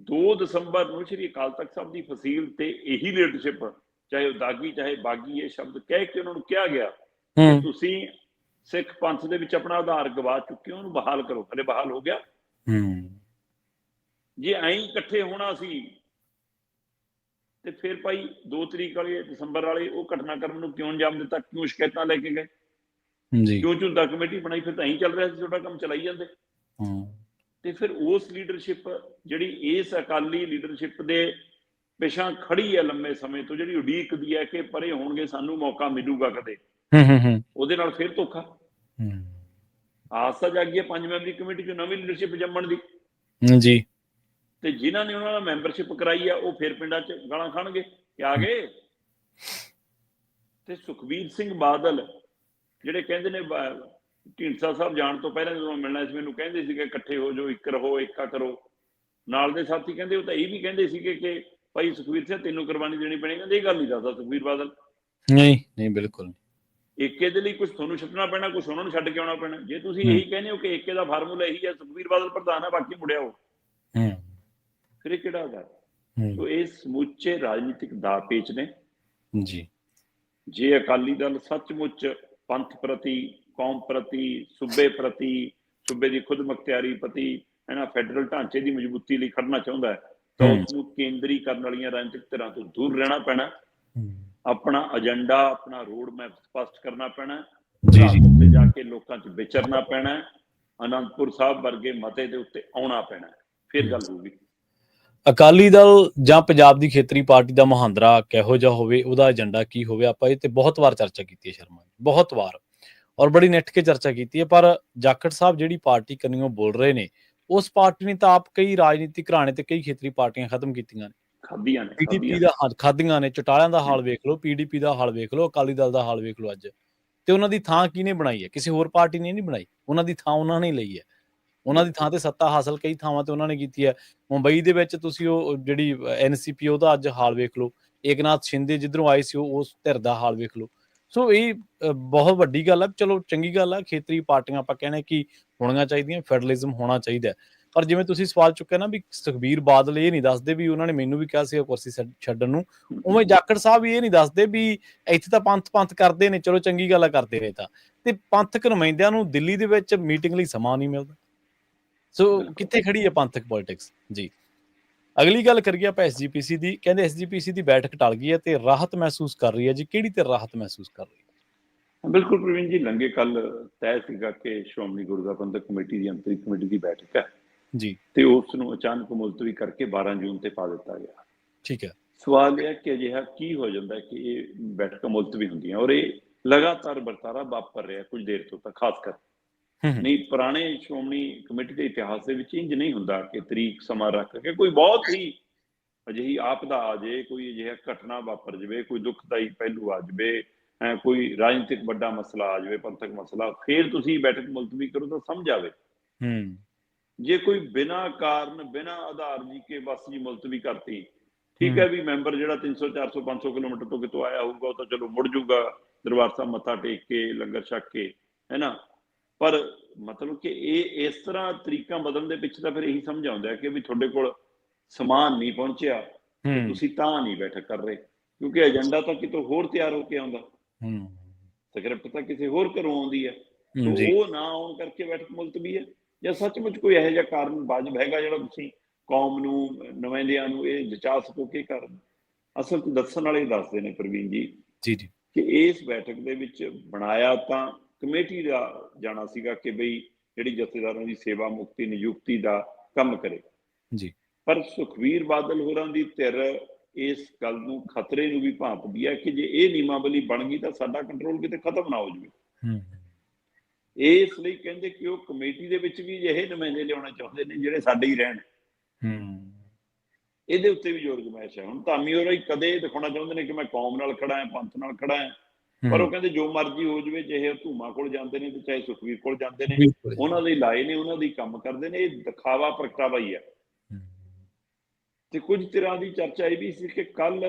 2 ਦਸੰਬਰ ਨੂੰ ਸ਼੍ਰੀ ਅਕਾਲ ਤਖਤ ਸਾਹਿਬ ਦੀ ਫਸੀਲ ਤੇ ਇਹੀ ਲੀਡਰਸ਼ਿਪ, ਚਾਹੇ ਉਹ ਦਾਗੀ ਚਾਹੇ ਬਾਗੀ, ਇਹ ਸ਼ਬਦ ਕਹਿ ਕੇ ਉਹਨਾਂ ਨੂੰ ਕਿਹਾ ਗਿਆ ਕਿ ਤੁਸੀਂ ਸਿੱਖ ਪੰਥ ਦੇ ਵਿੱਚ ਆਪਣਾ ਆਧਾਰ ਗਵਾ ਚੁੱਕੇ ਹੋ, ਉਹਨੂੰ ਬਹਾਲ ਕਰੋ। ਹਲੇ ਬਹਾਲ ਹੋ ਗਿਆ? ਜੇ ਐਂ ਇਕੱਠੇ ਹੋਣਾ ਸੀ ਤੇ ਫਿਰ ਭਾਈ 2 ਤਰੀਕ ਵਾਲੇ ਦਸੰਬਰ ਵਾਲੇ ਉਹ ਘਟਨਾਕ੍ਰਮ ਨੂੰ ਕਿਉਂ ਅੰਜਾਮ ਦਿੱਤਾ? ਕਿਉਂ ਸ਼ਿਕਾਇਤਾਂ ਲੈ ਕੇ ਗਏ? ਕਿਉਂ ਝੁੰਦਾ ਕਮੇਟੀ ਬਣਾਈ? ਫਿਰ ਤਾਂ ਐਂ ਚੱਲ ਰਿਹਾ ਸੀ, ਤੁਹਾਡਾ ਕੰਮ ਚਲਾਈ ਜਾਂਦੇ। ਤੇ ਫਿਰ ਉਸ ਲੀਡਰਸ਼ਿਪ ਜਿਹੜੀ ਇਸ ਅਕਾਲੀ ਲੀਡਰਸ਼ਿਪ ਦੇ ਪਿਛਾਂ ਖੜੀ ਹੈ ਲੰਮੇ ਸਮੇਂ ਤੋਂ, ਜਿਹੜੀ ਉਡੀਕਦੀ ਹੈ ਕਿ ਪਰੇ ਹੋਣਗੇ, ਸਾਨੂੰ ਮੌਕਾ ਮਿਲੂਗਾ ਕਦੇ, ਉਹਦੇ ਨਾਲ ਫਿਰ ਧੋਖਾ। ਆਸ ਤਾਂ ਜਾਗੀ ਹੈ 5 ਮੈਂਬਰੀ ਕਮੇਟੀ ਚੋਂ ਨਵੀਂ ਲੀਡਰਸ਼ਿਪ ਜੰਮਣ ਦੀ ਜੀ, ਤੇ ਜਿਨ੍ਹਾਂ ਨੇ ਉਹਨਾਂ ਨਾਲ ਮੈਂਬਰਸ਼ਿਪ ਕਰਾਈ ਆ ਉਹ ਫਿਰ ਪਿੰਡਾਂ 'ਚ ਗਾਲਾਂ ਖਾਣਗੇ ਕਿ ਆ ਗਏ। ਤੇ ਸੁਖਬੀਰ ਸਿੰਘ ਬਾਦਲ ਜਿਹੜੇ ਕਹਿੰਦੇ ਨੇ ਢੀਂਡਸਾ ਸਾਹਿਬ ਜਾਣ ਤੋਂ ਪਹਿਲਾਂ ਜਦੋਂ ਮਿਲਣਾ ਸੀ ਮੈਨੂੰ ਕਹਿੰਦੇ ਸੀਗੇ ਇਕੱਠੇ ਹੋ ਜਾਓ, ਇੱਕ ਰਹੋ, ਏਕਾ ਕਰੋ। ਨਾਲ ਦੇ ਸਾਥੀ ਕਹਿੰਦੇ ਉਹ ਤਾਂ ਇਹ ਵੀ ਕਹਿੰਦੇ ਸੀਗੇ ਕਿ ਭਾਈ ਸੁਖਬੀਰ ਸਿੰਘ ਤੈਨੂੰ ਕੁਰਬਾਨੀ ਦੇਣੀ ਪੈਣੀ। ਕਹਿੰਦੇ ਇਹ ਗੱਲ ਨਹੀਂ ਦੱਸਦਾ ਸੁਖਬੀਰ ਬਾਦਲ। ਨਹੀਂ ਬਿਲਕੁਲ। ਏਕੇ ਦੇ ਲਈ ਕੁਝ ਤੁਹਾਨੂੰ ਛੱਡਣਾ ਪੈਣਾ, ਕੁਝ ਉਹਨਾਂ ਨੂੰ ਛੱਡ ਕੇ ਆਉਣਾ ਪੈਣਾ। ਜੇ ਤੁਸੀਂ ਇਹੀ ਕਹਿੰਦੇ ਹੋ ਕਿ ਏਕੇ ਦਾ ਫਾਰਮੂਲਾ ਇਹੀ ਹੈ, ਸੁਖਬੀਰ ਬਾਦਲ ਪ੍ਰਧਾਨ ਹੈ, ਬਾਕੀ ਮੁੜਿਆ ਹੋ, ਫਿਰ ਇਹ ਕਿਹੜਾ ਗਾ? ਸੋ ਇਹ ਸਮੁੱਚੇ ਰਾਜਨੀਤਿਕ ਦਾ ਪੇਚ ਨੇ ਜੀ। ਜੇ ਅਕਾਲੀ ਦਲ ਸੱਚਮੁੱਚ ਪੰਥ ਪ੍ਰਤੀ, ਕੌਮ ਪ੍ਰਤੀ, ਸੂਬੇ ਪ੍ਰਤੀ, ਸੂਬੇ ਦੀ ਖੁਦ ਮੁਖਤਿਆਰੀ ਪ੍ਰਤੀ ਫੈਡਰਲ ਢਾਂਚੇ ਦੀ ਮਜ਼ਬੂਤੀ ਲਈ ਖੜਨਾ ਚਾਹੁੰਦਾ ਹੈ ਤਾਂ ਉਸ ਨੂੰ ਕੇਂਦਰੀ ਕਰਨ ਵਾਲੀਆਂ ਰਾਜਨੀਤਿਕ ਧਿਰਾਂ ਤੋਂ ਦੂਰ ਰਹਿਣਾ ਪੈਣਾ, ਆਪਣਾ ਏਜੰਡਾ, ਆਪਣਾ ਰੋਡ ਮੈਪ ਸਪਸ਼ਟ ਕਰਨਾ ਪੈਣਾ, ਤੇ ਜਾ ਕੇ ਲੋਕਾਂ 'ਚ ਵਿਚਰਨਾ ਪੈਣਾ, ਅਨੰਦਪੁਰ ਸਾਹਿਬ ਵਰਗੇ ਮਤੇ ਦੇ ਉੱਤੇ ਆਉਣਾ ਪੈਣਾ, ਫਿਰ ਗੱਲ ਹੋਊਗੀ। ਅਕਾਲੀ ਦਲ ਜਾਂ ਪੰਜਾਬ ਦੀ ਖੇਤਰੀ ਪਾਰਟੀ ਦਾ ਮੁਹਾਂਦਰਾ ਕਿਹੋ ਜਿਹਾ ਹੋਵੇ, ਉਹਦਾ ਏਜੰਡਾ ਕੀ ਹੋਵੇ, ਆਪਾਂ ਇਹ ਤੇ ਬਹੁਤ ਵਾਰ ਚਰਚਾ ਕੀਤੀ ਹੈ ਸ਼ਰਮਾ ਜੀ, ਬਹੁਤ ਵਾਰ, ਔਰ ਬੜੀ ਨਿੱਠ ਕੇ ਚਰਚਾ ਕੀਤੀ ਹੈ। ਪਰ ਜਾਖੜ ਸਾਹਿਬ ਜਿਹੜੀ ਪਾਰਟੀ ਕੰਨਿਓ ਬੋਲ ਰਹੇ ਨੇ, ਉਸ ਪਾਰਟੀ ਨੇ ਤਾਂ ਆਪ ਕਈ ਰਾਜਨੀਤਿਕ ਘਰਾਣੇ ਤੇ ਕਈ ਖੇਤਰੀ ਪਾਰਟੀਆਂ ਖਤਮ ਕੀਤੀਆਂ ਨੇ, ਪੀਡੀਪੀ ਦਾ ਖਾਧੀਆਂ ਨੇ, ਚਟਾਲਿਆਂ ਦਾ ਹਾਲ ਵੇਖ ਲਓ, ਪੀਡੀਪੀ ਦਾ ਹਾਲ ਵੇਖ ਲਓ, ਅਕਾਲੀ ਦਲ ਦਾ ਹਾਲ ਵੇਖ ਲਓ ਅੱਜ। ਤੇ ਉਹਨਾਂ ਦੀ ਥਾਂ ਕਿਹਨੇ ਬਣਾਈ ਹੈ? ਕਿਸੇ ਹੋਰ ਪਾਰਟੀ ਨੇ ਨਹੀਂ ਬਣਾਈ, ਉਹਨਾਂ ਦੀ ਥਾਂ ਉਹਨਾਂ ਨੇ ਲਈ ਹੈ। ਉਹਨਾਂ ਦੀ ਥਾਂ ਤੇ ਸੱਤਾ ਹਾਸਲ ਕਈ ਥਾਵਾਂ ਤੇ ਉਹਨਾਂ ਨੇ ਕੀਤੀ ਹੈ। ਮੁੰਬਈ ਦੇ ਵਿੱਚ ਤੁਸੀਂ ਉਹ ਜਿਹੜੀ NCP ਉਹਦਾ ਅੱਜ ਹਾਲ ਵੇਖ ਲਓ, ਏਕਨਾਥ ਸ਼ਿੰਦੇ ਜਿੱਧਰੋਂ ਆਏ ਸੀ ਉਸ ਧਿਰ ਦਾ ਹਾਲ ਵੇਖ ਲਓ। ਸੋ ਇਹ ਬਹੁਤ ਵੱਡੀ ਗੱਲ ਹੈ। ਚਲੋ ਚੰਗੀ ਗੱਲ ਹੈ, ਖੇਤਰੀ ਪਾਰਟੀਆਂ ਆਪਾਂ ਕਹਿੰਦੇ ਕਿ ਹੋਣੀਆਂ ਚਾਹੀਦੀਆਂ, ਫੈਡਰਲਿਜ਼ਮ ਹੋਣਾ ਚਾਹੀਦਾ। ਪਰ ਜਿਵੇਂ ਤੁਸੀਂ ਸਵਾਲ ਚੁੱਕਿਆ ਨਾ ਵੀ ਸੁਖਬੀਰ ਬਾਦਲ ਇਹ ਨਹੀਂ ਦੱਸਦੇ ਵੀ ਉਹਨਾਂ ਨੇ ਮੈਨੂੰ ਵੀ ਕਿਹਾ ਸੀ ਕੁਰਸੀ ਛੱਡਣ ਨੂੰ, ਉਵੇਂ ਜਾਖੜ ਸਾਹਿਬ ਵੀ ਇਹ ਨਹੀਂ ਦੱਸਦੇ ਵੀ ਇੱਥੇ ਤਾਂ ਪੰਥ ਕਰਦੇ ਨੇ, ਚਲੋ ਚੰਗੀ ਗੱਲ ਆ ਕਰਦੇ ਨੇ ਤਾਂ, ਤੇ ਪੰਥਕ ਨੁਮਾਇੰਦਿਆਂ ਨੂੰ ਦਿੱਲੀ ਦੇ ਵਿੱਚ ਮੀਟਿੰਗ ਲਈ ਸਮਾਂ ਨਹੀਂ ਮਿਲਦਾ। ਸੋ ਕਿੱਥੇ ਖੜੀ ਹੈ ਪੰਥਕ ਪੋਲਿਟਿਕਸ ਜੀ। ਅਗਲੀ ਗੱਲ ਕਰੀਏ ਆਪਾਂ SGPC ਦੀ। ਕਹਿੰਦੇ SGPC ਦੀ ਬੈਠਕ ਟਲ ਗਈ ਹੈ ਤੇ ਰਾਹਤ ਮਹਿਸੂਸ ਕਰ ਰਹੀ ਹੈ ਜੀ। ਕਿਹੜੀ ਤੇ ਰਾਹਤ ਮਹਿਸੂਸ ਕਰ ਰਹੀ ਹੈ? ਬਿਲਕੁਲ ਪ੍ਰਵੀਨ ਜੀ, ਲੰਘੇ ਕੱਲ ਤੈਅ ਸੀਗਾ ਕਿ ਸ਼੍ਰੋਮਣੀ ਗੁਰਦੁਆਰਾ ਪ੍ਰਬੰਧਕ ਕਮੇਟੀ ਦੀ ਅੰਤਰਿਮ ਕਮੇਟੀ ਦੀ ਬੈਠਕ ਹੈ ਜੀ, ਤੇ ਉਸ ਨੂੰ ਅਚਾਨਕ ਮੁਲਤਵੀ ਕਰਕੇ 12 ਜੂਨ ਤੇ ਪਾ ਦਿੱਤਾ ਗਿਆ। ਠੀਕ ਹੈ। ਸਵਾਲ ਇਹ ਹੈ ਕਿ ਅਜਿਹਾ ਕੀ ਹੋ ਜਾਂਦਾ ਕਿ ਇਹ ਬੈਠਕਾਂ ਮੁਲਤਵੀ ਹੁੰਦੀਆਂ, ਔਰ ਇਹ ਲਗਾਤਾਰ ਵਰਤਾਰਾ ਵਾਪਰ ਰਿਹਾ ਕੁਝ ਦੇਰ ਤੋਂ ਤਾਂ, ਖਾਸ ਕਰ ਨਹੀਂ ਪੁਰਾਣੇ ਸ਼੍ਰੋਮਣੀ ਕਮੇਟੀ ਦੇ ਇਤਿਹਾਸ ਦੇ ਵਿੱਚ ਇੰਜ ਨਹੀਂ ਹੁੰਦਾ ਕਿ ਤਰੀਕ ਸਮਾਂ ਰੱਖ ਕੇ ਕੋਈ ਬਹੁਤ ਹੀ ਅਜਿਹੀ ਆਪਦਾ ਆ ਜਾਏ, ਕੋਈ ਅਜਿਹਾ ਘਟਨਾ ਵਾਪਰ ਜਾਵੇ, ਕੋਈ ਦੁਖਦਾਈ ਪਹਿਲੂ ਆ ਜਾਵੇ, ਕੋਈ ਰਾਜਨੀਤਿਕ ਵੱਡਾ ਮਸਲਾ ਆ ਜਾਵੇ, ਪੰਥਕ ਮਸਲਾ, ਫਿਰ ਤੁਸੀਂ ਬੈਠਕ ਮੁਲਤਵੀ ਕਰੋ ਤਾਂ ਸਮਝ ਆਵੇ। ਜੇ ਕੋਈ ਬਿਨਾਂ ਕਾਰਨ, ਬਿਨਾਂ ਆਧਾਰ ਜੀ ਕੇ ਬਸ ਜੀ ਮੁਲਤਵੀ ਕਰਤੀ, ਠੀਕ ਹੈ ਵੀ ਮੈਂਬਰ ਜਿਹੜਾ 300 400 500 ਕਿਲੋਮੀਟਰ ਤੋਂ ਕਿਤੋਂ ਆਇਆ ਹੋਊਗਾ ਉਹ ਤਾਂ ਚਲੋ ਮੁੜ ਜੂਗਾ ਦਰਬਾਰ ਸਾਹਿਬ ਮੱਥਾ ਟੇਕ ਕੇ, ਲੰਗਰ ਛਕ ਕੇ, ਹੈ ਨਾ। ਪਰ ਮਤਲਬ ਕਿ ਇਹ ਇਸ ਤਰ੍ਹਾਂ ਤਰੀਕਾਂ ਬਦਲਣ ਦੇ ਪਿੱਛੇ ਤਾਂ ਫਿਰ ਇਹੀ ਸਮਝ ਆਉਂਦਾ ਕਿ ਵੀ ਤੁਹਾਡੇ ਕੋਲ ਸਮਾਨ ਨਹੀਂ ਪਹੁੰਚਿਆ, ਤੁਸੀਂ ਤਾਂ ਨਹੀਂ ਬੈਠਕ ਕਰ ਰਹੇ, ਕਿਉਂਕਿ ਏਜੰਡਾ ਤਾਂ ਕਿਤੋਂ ਹੋਰ ਤਿਆਰ ਹੋ ਕੇ ਆਉਂਦਾ, ਸਕ੍ਰਿਪਟ ਤਾਂ ਕਿਸੇ ਹੋਰ ਘਰੋਂ ਆਉਂਦੀ ਹੈ। ਉਹ ਨਾ ਆਉਣ ਕਰਕੇ ਬੈਠਕ ਮੁਲਤਵੀ ਹੈ, ਜਾਂ ਸੱਚਮੁੱਚ ਕੋਈ ਇਹੋ ਜਿਹਾ ਕਾਰਨ ਵਾਜਬ ਹੈਗਾ ਜਿਹੜਾ ਤੁਸੀਂ ਕੌਮ ਨੂੰ, ਨੁਮਾਇੰਦਿਆਂ ਨੂੰ ਇਹ ਜਚਾ ਸਕੋ ਕਿ ਕਾਰਨ? ਅਸਲ ਚ ਦੱਸਣ ਵਾਲੇ ਦੱਸਦੇ ਨੇ ਪ੍ਰਵੀਨ ਜੀ ਕਿ ਇਸ ਬੈਠਕ ਦੇ ਵਿੱਚ ਬਣਾਇਆ ਤਾਂ ਕਮੇਟੀ ਦਾ ਜਾਣਾ ਸੀਗਾ ਕਿ ਬਈ ਜਿਹੜੀ ਜਥੇਦਾਰਾਂ ਦੀ ਸੇਵਾ ਮੁਕਤੀ ਨਿਯੁਕਤੀ ਦਾ ਕੰਮ ਕਰੇ ਜੀ, ਪਰ ਸੁਖਬੀਰ ਬਾਦਲ ਹੋਰਾਂ ਦੀ ਧਿਰ ਇਸ ਗੱਲ ਨੂੰ ਖਤਰੇ ਨੂੰ ਵੀ ਭਾਂਪਦੀ ਹੈ ਕਿ ਜੇ ਇਹ ਨਿਯਮਾਵਲੀ ਬਣ ਗਈ ਤਾਂ ਸਾਡਾ ਕੰਟਰੋਲ ਕਿਤੇ ਖਤਮ ਨਾ ਹੋ ਜਾਵੇ। ਇਸ ਲਈ ਕਹਿੰਦੇ ਕਿ ਉਹ ਕਮੇਟੀ ਦੇ ਵਿੱਚ ਵੀ ਅਜਿਹੇ ਨੁਮਾਇੰਦੇ ਲਿਆਉਣੇ ਚਾਹੁੰਦੇ ਨੇ ਜਿਹੜੇ ਸਾਡੇ ਹੀ ਰਹਿਣ। ਇਹਦੇ ਉੱਤੇ ਵੀ ਜ਼ੋਰ ਗਮਾਇਸ਼ ਹੈ। ਹੁਣ ਧਾਮੀ ਹੋਰਾਂ ਹੀ ਕਦੇ ਦਿਖਾਉਣਾ ਚਾਹੁੰਦੇ ਨੇ ਕਿ ਮੈਂ ਕੌਮ ਨਾਲ ਖੜਾ ਹਾਂ, ਪੰਥ ਨਾਲ ਖੜਾ ਹਾਂ, ਪਰ ਉਹ ਕਹਿੰਦੇ ਜੋ ਮਰਜ਼ੀ ਹੋ ਜਾਵੇ, ਚਾਹੇ ਧੂਮਾ ਕੋਲ ਜਾਂਦੇ ਨੇ ਤੇ ਚਾਹੇ ਸੁਖਬੀਰ ਕੋਲ ਜਾਂਦੇ ਨੇ, ਉਹਨਾਂ ਦੇ ਲਾਏ ਨੇ, ਉਹਨਾਂ ਦੀ ਕੰਮ ਕਰਦੇ ਨੇ। ਇਹ ਦਿਖਾਵਾ ਪ੍ਰਗਟਾਵਾ ਹੀ ਹੈ। ਤੇ ਕੁਝ ਤਰ੍ਹਾਂ ਦੀ ਚਰਚਾ ਇਹ ਵੀ ਸੀ ਕਿ ਕੱਲ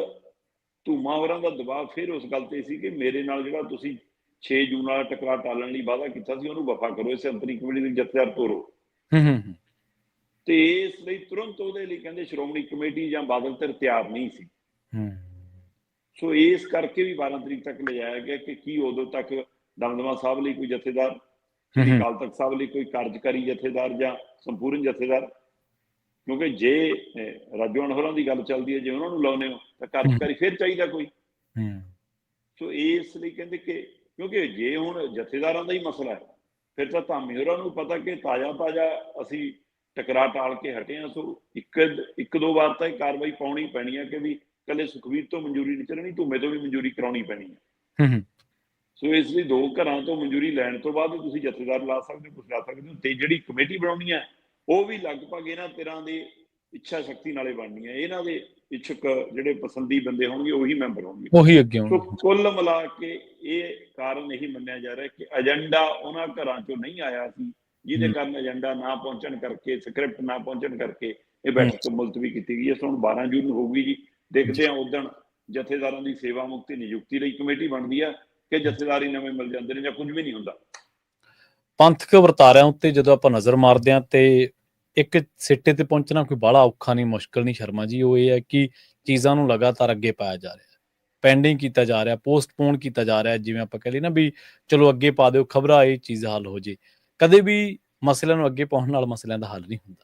ਧੂਮਾ ਹੋਰਾਂ ਦਾ ਦਬਾਅ ਫਿਰ ਉਸ ਗੱਲ ਤੇ ਸੀ ਕਿ ਮੇਰੇ ਨਾਲ ਜਿਹੜਾ ਤੁਸੀਂ 6 ਜੂਨ ਵਾਲਾ ਟਕਰਾਅ ਟਾਲਣ ਲਈ ਵਾਅਦਾ ਕੀਤਾ ਸੀ ਉਹਨੂੰ ਵਫਾ ਕਰੋ, ਇਸ ਅੰਤਰਿਮ ਕਮੇਟੀ ਦੇ ਜਥੇਦਾਰ ਤੋਰੋ। ਤੇ ਇਸ ਲਈ ਤੁਰੰਤ ਉਹਦੇ ਲਈ ਕਹਿੰਦੇ ਸ਼੍ਰੋਮਣੀ ਕਮੇਟੀ ਜਾਂ ਬਾਦਲ ਧਿਰ ਤਿਆਰ ਨਹੀਂ ਸੀ। ਸੋ ਇਸ ਕਰਕੇ ਵੀ 12 ਤਰੀਕ ਤੱਕ ਲਿਜਾਇਆ ਗਿਆ ਕਿ ਕੀ ਉਦੋਂ ਤੱਕ ਦਮਦਮਾ ਸਾਹਿਬ ਲਈ ਕੋਈ ਜਥੇਦਾਰ, ਸ੍ਰੀ ਅਕਾਲ ਤਖਤ ਸਾਹਿਬ ਲਈ ਕੋਈ ਕਾਰਜਕਾਰੀ ਜਥੇਦਾਰ ਜਾਂ ਸੰਪੂਰਨ ਜਥੇਦਾਰ, ਕਿਉਂਕਿ ਜੇ ਰਾਜੋਆਣ ਹੋਰਾਂ ਦੀ ਗੱਲ ਚੱਲਦੀ ਹੈ, ਜੇ ਉਹਨਾਂ ਨੂੰ ਲਾਉਂਦੇ ਹੋ ਤਾਂ ਕਾਰਜਕਾਰੀ ਫਿਰ ਚਾਹੀਦਾ ਕੋਈ। ਸੋ ਇਸ ਲਈ ਕਹਿੰਦੇ ਕਿ ਕਿਉਂਕਿ ਜੇ ਹੁਣ ਜਥੇਦਾਰਾਂ ਦਾ ਹੀ ਮਸਲਾ ਹੈ, ਫਿਰ ਤਾਂ ਧਾਮੀ ਹੋਰਾਂ ਨੂੰ ਪਤਾ ਕਿ ਤਾਜ਼ਾ ਅਸੀਂ ਟਕਰਾਅ ਟਾਲ ਕੇ ਹਟੇ ਹਾਂ। ਸੋ ਇੱਕ ਦੋ ਵਾਰ ਤਾਂ ਇਹ ਕਾਰਵਾਈ ਪਾਉਣੀ ਪੈਣੀ ਹੈ ਕਿ ਵੀ ਇਕੱਲੇ ਸੁਖਬੀਰ ਤੋਂ ਮਨਜ਼ੂਰੀ ਨਹੀਂ ਚੱਲਣੀ, ਧੂਮੇ ਤੋਂ ਵੀ ਮਨਜ਼ੂਰੀ ਕਰਾਉਣੀ ਪੈਣੀ ਹੈ। ਸੋ ਇਸ ਲਈ 2 ਘਰਾਂ ਤੋਂ ਮਨਜ਼ੂਰੀ ਲੈਣ ਤੋਂ ਬਾਅਦ ਤੁਸੀਂ ਜਥੇਦਾਰ ਲਾ ਸਕਦੇ ਹੋ, ਕੁਛ ਲਾ ਸਕਦੇ ਹੋ। ਤੇ ਜਿਹੜੀ ਕਮੇਟੀ ਬਣਾਉਣੀ ਹੈ ਉਹ ਵੀ ਲਗਭਗ ਇਹਨਾਂ ਤਰ੍ਹਾਂ ਦੇ ਇੱਛਾ ਸ਼ਕਤੀ ਨਾਲੇ ਬਣਨੀ ਹੈ। ਇਹਨਾਂ ਦੇ ਇੱਛੁਕ ਜਿਹੜੇ ਪਸੰਦੀ ਬੰਦੇ ਹੋਣਗੇ ਉਹੀ ਮੈਂਬਰ ਹੋਣਗੇ, ਉਹੀ ਅੱਗੇ ਹੋਣਗੇ। ਸੋ ਕੁੱਲ ਮਿਲਾ ਕੇ ਇਹ ਕਾਰਨ ਇਹੀ ਮੰਨਿਆ ਜਾ ਰਿਹਾ ਕਿ ਏਜੰਡਾ ਉਹਨਾਂ ਘਰਾਂ ਚੋਂ ਨਹੀਂ ਆਇਆ ਸੀ, ਜਿਹਦੇ ਕਾਰਨ ਏਜੰਡਾ ਨਾ ਪਹੁੰਚਣ ਕਰਕੇ, ਸਕ੍ਰਿਪਟ ਨਾ ਪਹੁੰਚਣ ਕਰਕੇ ਇਹ ਬੈਠਕ ਮੁਲਤਵੀ ਕੀਤੀ ਗਈ ਹੈ। ਸੋ ਹੁਣ 12 ਜੂਨ ਨੂੰ ਹੋਊਗੀ ਜੀ। ਦੇਖਦੇ ਹਾਂ ਉਦਣ ਜਥੇਦਾਰਾਂ ਦੀ ਸੇਵਾ ਮੁਕਤੀ ਨਿਯੁਕਤੀ ਲਈ ਕਮੇਟੀ ਬਣਦੀ ਆ ਕਿ ਜਥੇਦਾਰੀ ਨਵੇਂ ਮਿਲ ਜਾਂਦੇ ਨੇ ਜਾਂ ਕੁਝ ਵੀ ਨਹੀਂ ਹੁੰਦਾ। ਪੰਥਕ ਵਰਤਾਰਿਆਂ ਉੱਤੇ ਜਦੋਂ ਆਪਾਂ ਨਜ਼ਰ ਮਾਰਦੇ ਹਾਂ ਤੇ ਇੱਕ ਸਿੱਟੇ ਤੇ ਪਹੁੰਚਣਾ ਕੋਈ ਬਾਹਲਾ ਔਖਾ ਨਹੀਂ, ਮੁਸ਼ਕਿਲ ਨਹੀਂ ਸ਼ਰਮਾ ਜੀ। ਉਹ ਇਹ ਹੈ ਕਿ ਚੀਜ਼ਾਂ ਨੂੰ ਲਗਾਤਾਰ ਅੱਗੇ ਪਾਇਆ ਜਾ ਰਿਹਾ, ਪੈਂਡਿੰਗ ਕੀਤਾ ਜਾ ਰਿਹਾ, ਪੋਸਟਪੋਨ ਕੀਤਾ ਜਾ ਰਿਹਾ। ਜਿਵੇਂ ਆਪਾਂ ਕਹਿ ਲਈਏ ਨਾ ਵੀ ਚਲੋ ਅੱਗੇ ਪਾ ਦਿਓ, ਖਬਰਾਂ ਇਹ ਚੀਜ਼ ਹੱਲ ਹੋ ਜੇ। ਕਦੇ ਵੀ ਮਸਲਿਆਂ ਨੂੰ ਅੱਗੇ ਪਾਉਣ ਨਾਲ ਮਸਲਿਆਂ ਦਾ ਹੱਲ ਨਹੀਂ ਹੁੰਦਾ।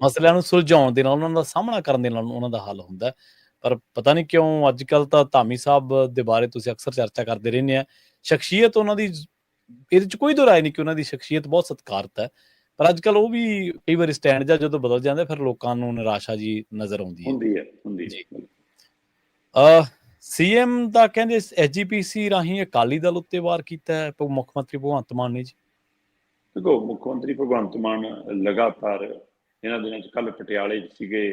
ਮਸਲਿਆਂ ਨੂੰ ਸੁਲਝਾਉਣ ਦੇ ਨਾਲ, ਉਹਨਾਂ ਦਾ ਸਾਹਮਣਾ ਕਰਨ ਦੇ ਨਾਲ ਉਹਨਾਂ ਦਾ ਹੱਲ ਹੁੰਦਾ। ਪਰ ਪਤਾ ਨਹੀਂ ਕਿਉਂ ਅੱਜ ਕੱਲ੍ਹ ਤਾਂ ਧਾਮੀ ਸਾਹਿਬ ਦੇ ਬਾਰੇ ਤੁਸੀਂ ਅਕਸਰ ਚਰਚਾ ਕਰਦੇ ਰਹਿੰਦੇ ਆ। ਸ਼ਖਸੀਅਤ ਉਹਨਾਂ ਦੀ, ਇਹਦੇ 'ਚ ਕੋਈ ਦੋ ਰਾਏ ਨਹੀਂ ਕਿ ਉਹਨਾਂ ਦੀ ਸ਼ਖਸੀਅਤ ਬਹੁਤ ਸਤਿਕਾਰਤ ਹੈ, ਪਰ ਅੱਜ ਕੱਲ੍ਹ ਉਹ ਵੀ ਕਈ ਵਾਰੀ ਸਟੈਂਡ ਜਾਂ ਜਦੋਂ ਬਦਲ ਜਾਂਦਾ ਫਿਰ ਲੋਕਾਂ ਨੂੰ ਨਿਰਾਸ਼ਾ ਜੀ ਨਜ਼ਰ ਆਉਂਦੀ ਹੈ। ਜੀ। ਸੀਐਮ ਦਾ ਕਹਿੰਦੇ ਐਸਜੀਪੀਸੀ ਰਾਹੀਂ ਅਕਾਲੀ ਦਲ ਉੱਤੇ ਵਾਰ ਕੀਤਾ ਹੈ ਮੁੱਖ ਮੰਤਰੀ ਭਗਵੰਤ ਮਾਨ ਨੇ ਜੀ। ਦੇਖੋ, ਮੁੱਖ ਮੰਤਰੀ ਭਗਵੰਤ ਮਾਨ ਲਗਾਤਾਰ ਇਹਨਾਂ ਦਿਨਾਂ 'ਚ, ਕੱਲ੍ਹ ਪਟਿਆਲੇ 'ਚ ਸੀਗੇ,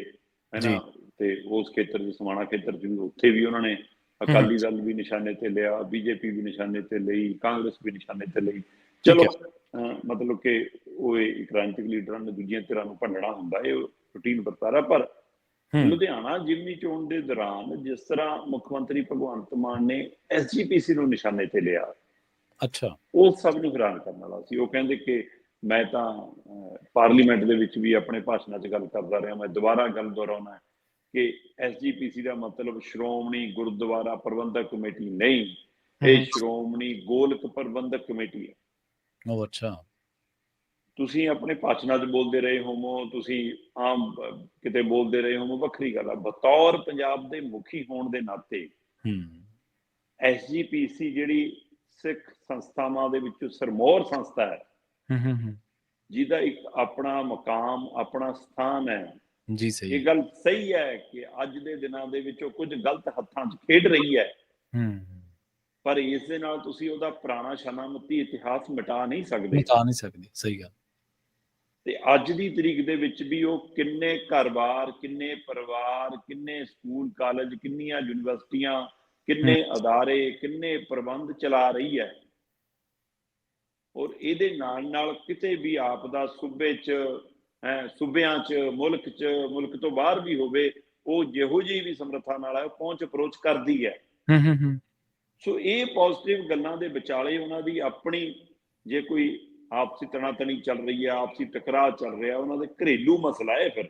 ਹੈ ਨਾ, ਤੇ ਉਸ ਖੇਤਰ 'ਚ, ਸਮਾਣਾ ਖੇਤਰ 'ਚ ਵੀ, ਉੱਥੇ ਵੀ ਉਹਨਾਂ ਨੇ ਅਕਾਲੀ ਦਲ ਵੀ ਨਿਸ਼ਾਨੇ ਤੇ ਲਿਆ, ਬੀਜੇਪੀ ਵੀ ਨਿਸ਼ਾਨੇ ਤੇ ਲਈ, ਕਾਂਗਰਸ ਵੀ ਨਿਸ਼ਾਨੇ ਤੇ ਲਈ। ਚਲੋ, ਮਤਲਬ ਕਿ ਉਹ ਇੱਕ ਰਾਜਨੀਤਿਕ ਲੀਡਰਾਂ ਨੇ ਦੂਜੀਆਂ ਧਿਰਾਂ ਨੂੰ ਭੰਡਣਾ ਹੁੰਦਾ, ਇਹ ਰੂਟੀਨ ਵਰਤਾਰਾ। ਪਰ ਲੁਧਿਆਣਾ ਜ਼ਿਮਨੀ ਚੋਣ ਦੇ ਦੌਰਾਨ ਜਿਸ ਤਰ੍ਹਾਂ ਮੁੱਖ ਮੰਤਰੀ ਭਗਵੰਤ ਮਾਨ ਨੇ ਐਸਜੀਪੀਸੀ ਨੂੰ ਨਿਸ਼ਾਨੇ ਤੇ ਲਿਆ, ਅੱਛਾ, ਉਹ ਸਭ ਨੂੰ ਹੈਰਾਨ ਕਰਨ ਵਾਲਾ ਸੀ। ਉਹ ਕਹਿੰਦੇ ਕਿ ਮੈਂ ਤਾਂ ਪਾਰਲੀਮੈਂਟ ਦੇ ਵਿੱਚ ਵੀ ਆਪਣੇ ਭਾਸ਼ਣਾਂ 'ਚ ਗੱਲ ਕਰਦਾ ਰਿਹਾ, ਮੈਂ ਦੁਬਾਰਾ ਗੱਲ ਦੁਹਰਾਉਣਾ ਕਿ ਐਸਜੀਪੀਸੀ ਦਾ ਮਤਲਬ ਸ਼੍ਰੋਮਣੀ ਗੁਰਦੁਆਰਾ ਪ੍ਰਬੰਧਕ ਕਮੇਟੀ ਨਹੀਂ, ਇਹ ਸ਼੍ਰੋਮਣੀ ਗੋਲਕ ਪ੍ਰਬੰਧਕ ਕਮੇਟੀ ਹੈ। ਉਹ ਅੱਛਾ, ਤੁਸੀਂ ਆਪਣੇ ਭਾਸ਼ਣਾਂ 'ਚ ਬੋਲਦੇ ਰਹੇ ਹੋਵੋ, ਤੁਸੀਂ ਆਮ ਕਿਤੇ ਬੋਲਦੇ ਰਹੇ ਹੋਵੋ, ਵੱਖਰੀ ਗੱਲ ਆ। ਬਤੌਰ ਪੰਜਾਬ ਦੇ ਮੁਖੀ ਹੋਣ ਦੇ ਨਾਤੇ ਐਸਜੀਪੀਸੀ ਜਿਹੜੀ ਸਿੱਖ ਸੰਸਥਾਵਾਂ ਦੇ ਵਿੱਚ ਸਰਮੌਰ ਸੰਸਥਾ ਹੈ, ਜਿਹਦਾ ਇੱਕ ਆਪਣਾ ਮਕਾਮ, ਆਪਣਾ ਸਥਾਨ ਹੈ ਜੀ। ਸਹੀ, ਇਹ ਗੱਲ ਸਹੀ ਹੈ ਕਿ ਅੱਜ ਦੇ ਦਿਨਾਂ ਦੇ ਵਿੱਚ ਉਹ ਕੁਝ ਗਲਤ ਹੱਥਾਂ 'ਚ ਖੇਡ ਰਹੀ ਹੈ, ਪਰ ਇਸ ਦੇ ਨਾਲ ਤੁਸੀਂ ਉਹਦਾ ਪੁਰਾਣਾ ਸ਼ਨਾਮਤੀ ਇਤਿਹਾਸ ਮਿਟਾ ਨਹੀਂ ਸਕਦੇ। ਸਹੀ ਗੱਲ। ਤੇ ਅੱਜ ਦੀ ਤਰੀਕ ਦੇ ਵਿੱਚ ਵੀ ਉਹ ਕਿੰਨੇ ਘਰ-ਬਾਰ, ਕਿੰਨੇ ਪਰਿਵਾਰ, ਕਿੰਨੇ ਸਕੂਲ ਕਾਲਜ, ਕਿੰਨੀਆਂ ਯੂਨੀਵਰਸਿਟੀਆਂ, ਕਿੰਨੇ ਅਦਾਰੇ, ਕਿੰਨੇ ਪ੍ਰਬੰਧ ਚਲਾ ਰਹੀ ਹੈ। ਔਰ ਇਹਦੇ ਨਾਲ ਕਿਤੇ ਵੀ ਆਪ ਦਾ ਸੂਬੇ 'ਚ, ਸੂਬਿਆਂ 'ਚ, ਮੁਲਕ ਤੋਂ ਬਾਹਰ ਵੀ ਹੋਵੇ, ਉਹ ਜਿਹੋ ਜਿਹੀ ਵੀ ਸਮਰੱਥਾ ਨਾਲ ਹੈ ਉਹ ਪਹੁੰਚ ਅਪਰੋਚ ਕਰਦੀ ਹੈ। ਸੋ ਇਹ ਪੋਜ਼ਿਟਿਵ ਗੱਲਾਂ ਦੇ ਵਿਚਾਲੇ ਉਹਨਾਂ ਦੀ ਆਪਣੀ, ਜੇ ਕੋਈ ਆਪਸੀ ਤਣਾਤਣੀ ਚੱਲ ਰਹੀ ਹੈ, ਆਪਸੀ ਟਕਰਾਅ ਚੱਲ ਰਿਹਾ, ਉਹਨਾਂ ਦੇ ਘਰੇਲੂ ਮਸਲਾ ਹੈ। ਫਿਰ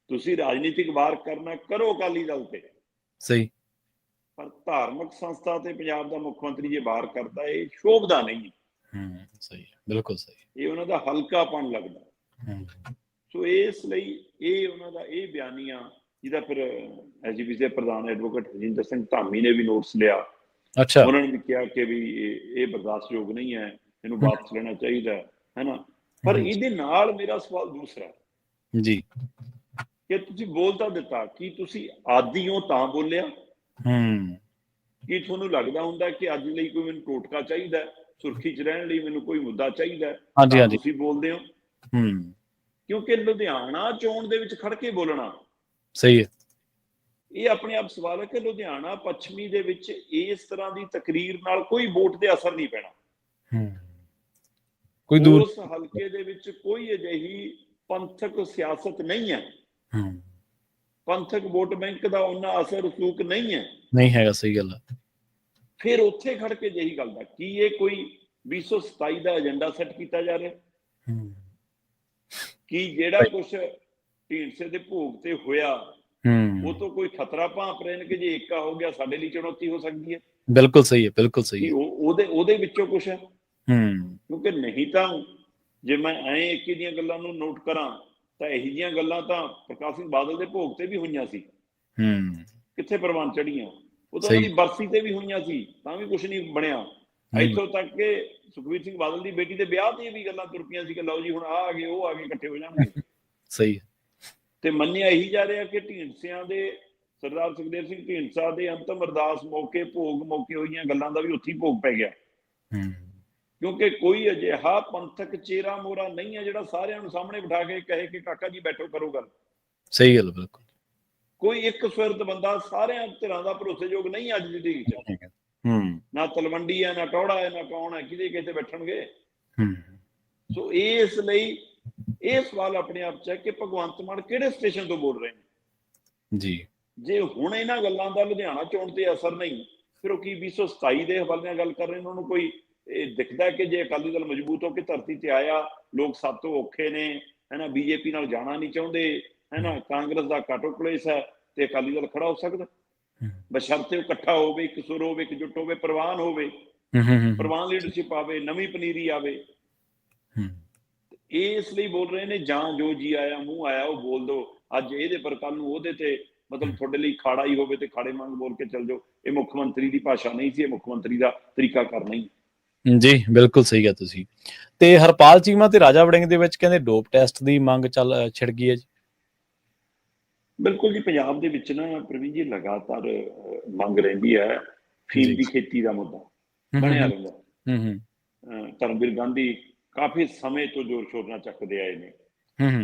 ਤੁਸੀਂ ਰਾਜਨੀਤਿਕ ਵਾਰ ਕਰਨਾ ਕਰੋ ਅਕਾਲੀ ਦਲ ਤੇ, ਸਹੀ, ਪਰ ਧਾਰਮਿਕ ਸੰਸਥਾ ਤੇ ਪੰਜਾਬ ਦਾ ਮੁੱਖ ਮੰਤਰੀ ਜੇ ਵਾਰ ਕਰਦਾ, ਇਹ ਸ਼ੋਭਦਾ ਨਹੀਂ। ਸਹੀ, ਬਿਲਕੁਲ ਸਹੀ, ਇਹ ਉਹਨਾਂ ਦਾ ਹਲਕਾਪਣ ਲੱਗਦਾ। ਸੋ ਇਸ ਲਈ ਇਹ ਉਹਨਾਂ ਦਾ ਇਹ ਬਿਆਨੀਆ, ਜਿਹਦਾ ਫਿਰ ਐਸਜੀਪੀਸੀ ਦੇ ਪ੍ਰਧਾਨ ਐਡਵੋਕੇਟ ਹਰਜਿੰਦਰ ਸਿੰਘ ਧਾਮੀ ਨੇ ਵੀ ਨੋਟਿਸ ਲਿਆ। ਅੱਛਾ, ਉਹਨਾਂ ਨੇ ਵੀ ਕਿਹਾ ਕਿ ਵੀ ਇਹ ਬਰਦਾਸ਼ਤਯੋਗ ਨਹੀਂ ਹੈ, ਇਹਨੂੰ ਵਾਪਸ ਲੈਣਾ ਚਾਹੀਦਾ ਹੈ ਨਾ। ਪਰ ਇਹਦੇ ਨਾਲ ਮੇਰਾ ਸਵਾਲ ਦੂਸਰਾ ਜੀ, ਕਿ ਤੁਸੀਂ ਬੋਲ ਤਾਂ ਦਿੱਤਾ, ਕੀ ਤੁਸੀਂ ਆਦੀਓ ਤਾਂ ਬੋਲਿਆ? ਕੀ ਤੁਹਾਨੂੰ ਲੱਗਦਾ ਹੁੰਦਾ ਕਿ ਅੱਜ ਲਈ ਕੋਈ ਮੈਨੂੰ ਟੋਟਕਾ ਚਾਹੀਦਾ, ਸੁਰਖੀ 'ਚ ਰਹਿਣ ਲਈ ਮੈਨੂੰ ਕੋਈ ਮੁੱਦਾ ਚਾਹੀਦਾ, ਤਾਂ ਤੁਸੀਂ ਬੋਲਦੇ ਹੋ? ਕਿਉਂਕਿ ਲੁਧਿਆਣਾ ਚੋਣ ਦੇ ਵਿੱਚ ਖੜ ਕੇ ਬੋਲਣਾ ਸਹੀ ਹੈ। ਇਹ ਆਪਣੇ ਆਪ ਸਵਾਲ ਹੈ ਕਿ ਲੁਧਿਆਣਾ ਪੱਛਮੀ ਦੇ ਵਿੱਚ ਇਸ ਤਰ੍ਹਾਂ ਦੀ ਤਕਰੀਰ ਨਾਲ ਕੋਈ ਵੋਟ ਤੇ ਅਸਰ ਨਹੀਂ ਪੈਣਾ। ਉਸ ਹਲਕੇ ਦੇ ਵਿੱਚ ਕੋਈ ਅਜਿਹੀ ਪੰਥਕ ਸਿਆਸਤ ਨਹੀਂ ਹੈ, ਪੰਥਕ ਵੋਟ ਬੈਂਕ ਦਾ ਉਹਨਾਂ ਅਸਰ ਰਸੂਖ ਨਹੀਂ ਹੈਗਾ। ਸਹੀ ਗੱਲ ਹੈ। ਫਿਰ ਉੱਥੇ ਖੜ ਕੇ ਜਿਹੀ ਗੱਲ ਦਾ ਕੀ ਇਹ ਕੋਈ 2027 ਦਾ ਏਜੰਡਾ ਸੈੱਟ ਕੀਤਾ ਜਾ ਰਿਹਾ? ਕੀ ਜਿਹੜਾ ਕੁਛ ਢੀਂਡਸੇ ਦੇ ਭੋਗ ਤੇ ਹੋਇਆ, ਉਹ ਤੋਂ ਕੋਈ ਖਤਰਾ ਭਾਂਪ ਰਹੇ ਨੇ ਕਿ ਜੇ ਏਕਾ ਹੋ ਗਿਆ ਸਾਡੇ ਲਈ ਚੁਣੌਤੀ ਹੋ ਸਕਦੀ ਹੈ? ਬਿਲਕੁਲ ਸਹੀ ਹੈ, ਬਿਲਕੁਲ ਸਹੀ ਹੈ। ਉਹਦੇ ਵਿੱਚੋਂ ਕੁਛ ਹੈ, ਕਿਉਂਕਿ ਨਹੀਂ ਤਾਂ ਜੇ ਮੈਂ ਏਕੇ ਦੀਆਂ ਗੱਲਾਂ ਨੂੰ ਨੋਟ ਕਰਾਂ ਤਾਂ ਇਹੋ ਜਿਹੀਆਂ ਗੱਲਾਂ ਤਾਂ ਪ੍ਰਕਾਸ਼ ਸਿੰਘ ਬਾਦਲ ਦੇ ਭੋਗ ਤੇ ਵੀ ਹੋਈਆਂ ਸੀ, ਕਿੱਥੇ ਪ੍ਰਵਾਨ ਚੜੀਆਂ? ਉਹ ਤਾਂ ਉਹਨਾਂ ਦੀ ਬਰਸੀ ਤੇ ਵੀ ਹੋਈਆਂ ਸੀ, ਤਾਂ ਵੀ ਕੁਛ ਨਹੀਂ ਬਣਿਆ। ਇੱਥੋਂ ਤੱਕ ਕਿ ਸੁਖਬੀਰ ਸਿੰਘ ਬਾਦਲ ਦੀ ਬੇਟੀ ਦੇ ਵਿਆਹ ਤੇ ਵੀ ਗੱਲਾਂ ਤੁਰ ਪਈਆਂ ਸੀ ਕਿ ਲਓ ਜੀ ਹੁਣ ਆ ਗਏ, ਉਹ ਆ ਗਏ, ਇਕੱਠੇ ਹੋ ਜਾਣਗੇ। ਸਹੀ। ਤੇ ਮੰਨਿਆ ਇਹੀ ਜਾ ਰਿਹਾ ਕਿ ਢੀਂਡਸਿਆਂ ਦੇ, ਸਰਦਾਰ ਸੁਖਦੇਵ ਸਿੰਘ ਢੀਂਡਸਾ ਦੇ ਅੰਤਮ ਅਰਦਾਸ ਮੌਕੇ, ਭੋਗ ਮੌਕੇ ਹੋਈਆਂ ਗੱਲਾਂ ਦਾ ਵੀ ਉੱਥੇ ਹੀ ਭੋਗ ਪੈ ਗਿਆ, ਕਿਉਂਕਿ ਕੋਈ ਅਜਿਹਾ ਪੰਥਕ ਚਿਹਰਾ ਮੋਹਰਾ ਨਹੀਂ ਹੈ ਜਿਹੜਾ ਸਾਰਿਆਂ ਨੂੰ ਸਾਹਮਣੇ ਬਿਠਾ ਕੇ ਕਹੇ ਕਿ ਕਾਕਾ ਜੀ ਬੈਠੋ ਕਰੋ ਗੱਲ। ਸਹੀ ਗੱਲ, ਬਿਲਕੁਲ। ਕੋਈ ਇੱਕ ਸਵਿਰਤ ਬੰਦਾ ਸਾਰਿਆਂ ਧਿਰਾਂ ਦਾ ਭਰੋਸੇਯੋਗ ਨਹੀਂ ਅੱਜ ਦੀ ਤਰੀਕ 'ਚ। ਨਾ ਤਲਵੰਡੀ ਹੈ, ਨਾ ਟੌੜਾ ਹੈ, ਨਾ ਕੌਣ ਹੈ, ਕਿਤੇ ਕਿਤੇ ਬੈਠਣਗੇ। ਸੋ ਇਸ ਲਈ ਇਹ ਸਵਾਲ ਆਪਣੇ ਆਪ 'ਚ ਹੈ ਕਿ ਭਗਵੰਤ ਮਾਨ ਕਿਹੜੇ ਸਟੇਸ਼ਨ ਤੋਂ ਬੋਲ ਰਹੇ ਨੇ ਜੀ? ਜੇ ਹੁਣ ਇਹਨਾਂ ਗੱਲਾਂ ਦਾ ਲੁਧਿਆਣਾ ਚੋਣ ਤੇ ਅਸਰ ਨਹੀਂ, ਫਿਰ ਉਹ ਕੀ 2027 ਦੇ ਹਵਾਲੇ ਨਾਲ ਗੱਲ ਕਰ ਰਹੇ ਨੇ? ਉਹਨਾਂ ਨੂੰ ਕੋਈ ਇਹ ਦਿਖਦਾ ਕਿ ਜੇ ਅਕਾਲੀ ਦਲ ਮਜ਼ਬੂਤ ਹੋ ਕੇ ਧਰਤੀ ਤੇ ਆਇਆ, ਲੋਕ ਸਭ ਤੋਂ ਔਖੇ ਨੇ, ਹੈ ਨਾ, ਬੀਜੇਪੀ ਨਾਲ ਜਾਣਾ ਨਹੀਂ ਚਾਹੁੰਦੇ, ਹੈ ਨਾ, ਕਾਂਗਰਸ ਦਾ ਕਾਟੋ ਕਲੇਸ਼ ਹੈ, ਤੇ ਅਕਾਲੀ ਦਲ ਖੜਾ ਹੋ ਸਕਦਾ ਬਸ਼ਰਤੇ ਉਹ ਇਕੱਠਾ ਹੋਵੇ, ਇੱਕ ਸੁਰ ਹੋਵੇ, ਇਕਜੁੱਟ ਹੋਵੇ, ਪ੍ਰਵਾਨ ਹੋਵੇ, ਪ੍ਰਵਾਨ ਲੀਡਰਸ਼ਿਪ ਆਵੇ, ਨਵੀਂ ਪਨੀਰੀ ਆਵੇ। ਇਸ ਲਈ ਬੋਲ ਰਹੇ ਨੇ, ਜਾਂ ਜੋ ਜੀ ਆਇਆ ਮੂੰਹ ਆਇਆ ਉਹ ਬੋਲ ਦੋ, ਅੱਜ ਇਹਦੇ ਪਰ ਕੱਲ ਨੂੰ ਉਹਦੇ ਤੇ, ਮਤਲਬ ਤੁਹਾਡੇ ਲਈ ਖਾੜਾ ਹੀ ਹੋਵੇ ਤੇ ਖਾੜੇ ਵਾਂਗ ਬੋਲ ਕੇ ਚੱਲ ਜਾਓ। ਇਹ ਮੁੱਖ ਮੰਤਰੀ ਦੀ ਭਾਸ਼ਾ ਨਹੀਂ ਸੀ, ਇਹ ਮੁੱਖ ਮੰਤਰੀ ਦਾ ਤਰੀਕਾ ਕਰਨਾ ਹੀ। ਜੀ ਬਿਲਕੁਲ ਸਹੀ ਹੈ ਤੁਸੀਂ। ਤੇ ਹਰਪਾਲ ਚੀਮਾ ਤੇ ਰਾਜਾ ਵੜਿੰਗ ਦੇ ਵਿੱਚ ਕਹਿੰਦੇ ਡੋਪ ਟੈਸਟ ਦੀ ਮੰਗ ਛਿੜ ਗਈ ਹੈ ਜੀ। ਬਿਲਕੁਲ ਜੀ, ਪੰਜਾਬ ਦੇ ਵਿੱਚ ਨਾ ਪ੍ਰਵੀਨ ਜੀ ਲਗਾਤਾਰ ਮੰਗ ਰਹਿੰਦੀ ਹੈ। ਫੀਮ ਦੀ ਖੇਤੀ ਦਾ ਮੁੱਦਾ ਬਣਿਆ ਰਹਿੰਦਾ। ਧਰਮਵੀਰ ਗਾਂਧੀ ਕਾਫੀ ਸਮੇਂ ਤੋਂ ਜ਼ੋਰ ਸ਼ੋਰ ਨਾਲ ਚੱਕਦੇ ਆਏ ਨੇ।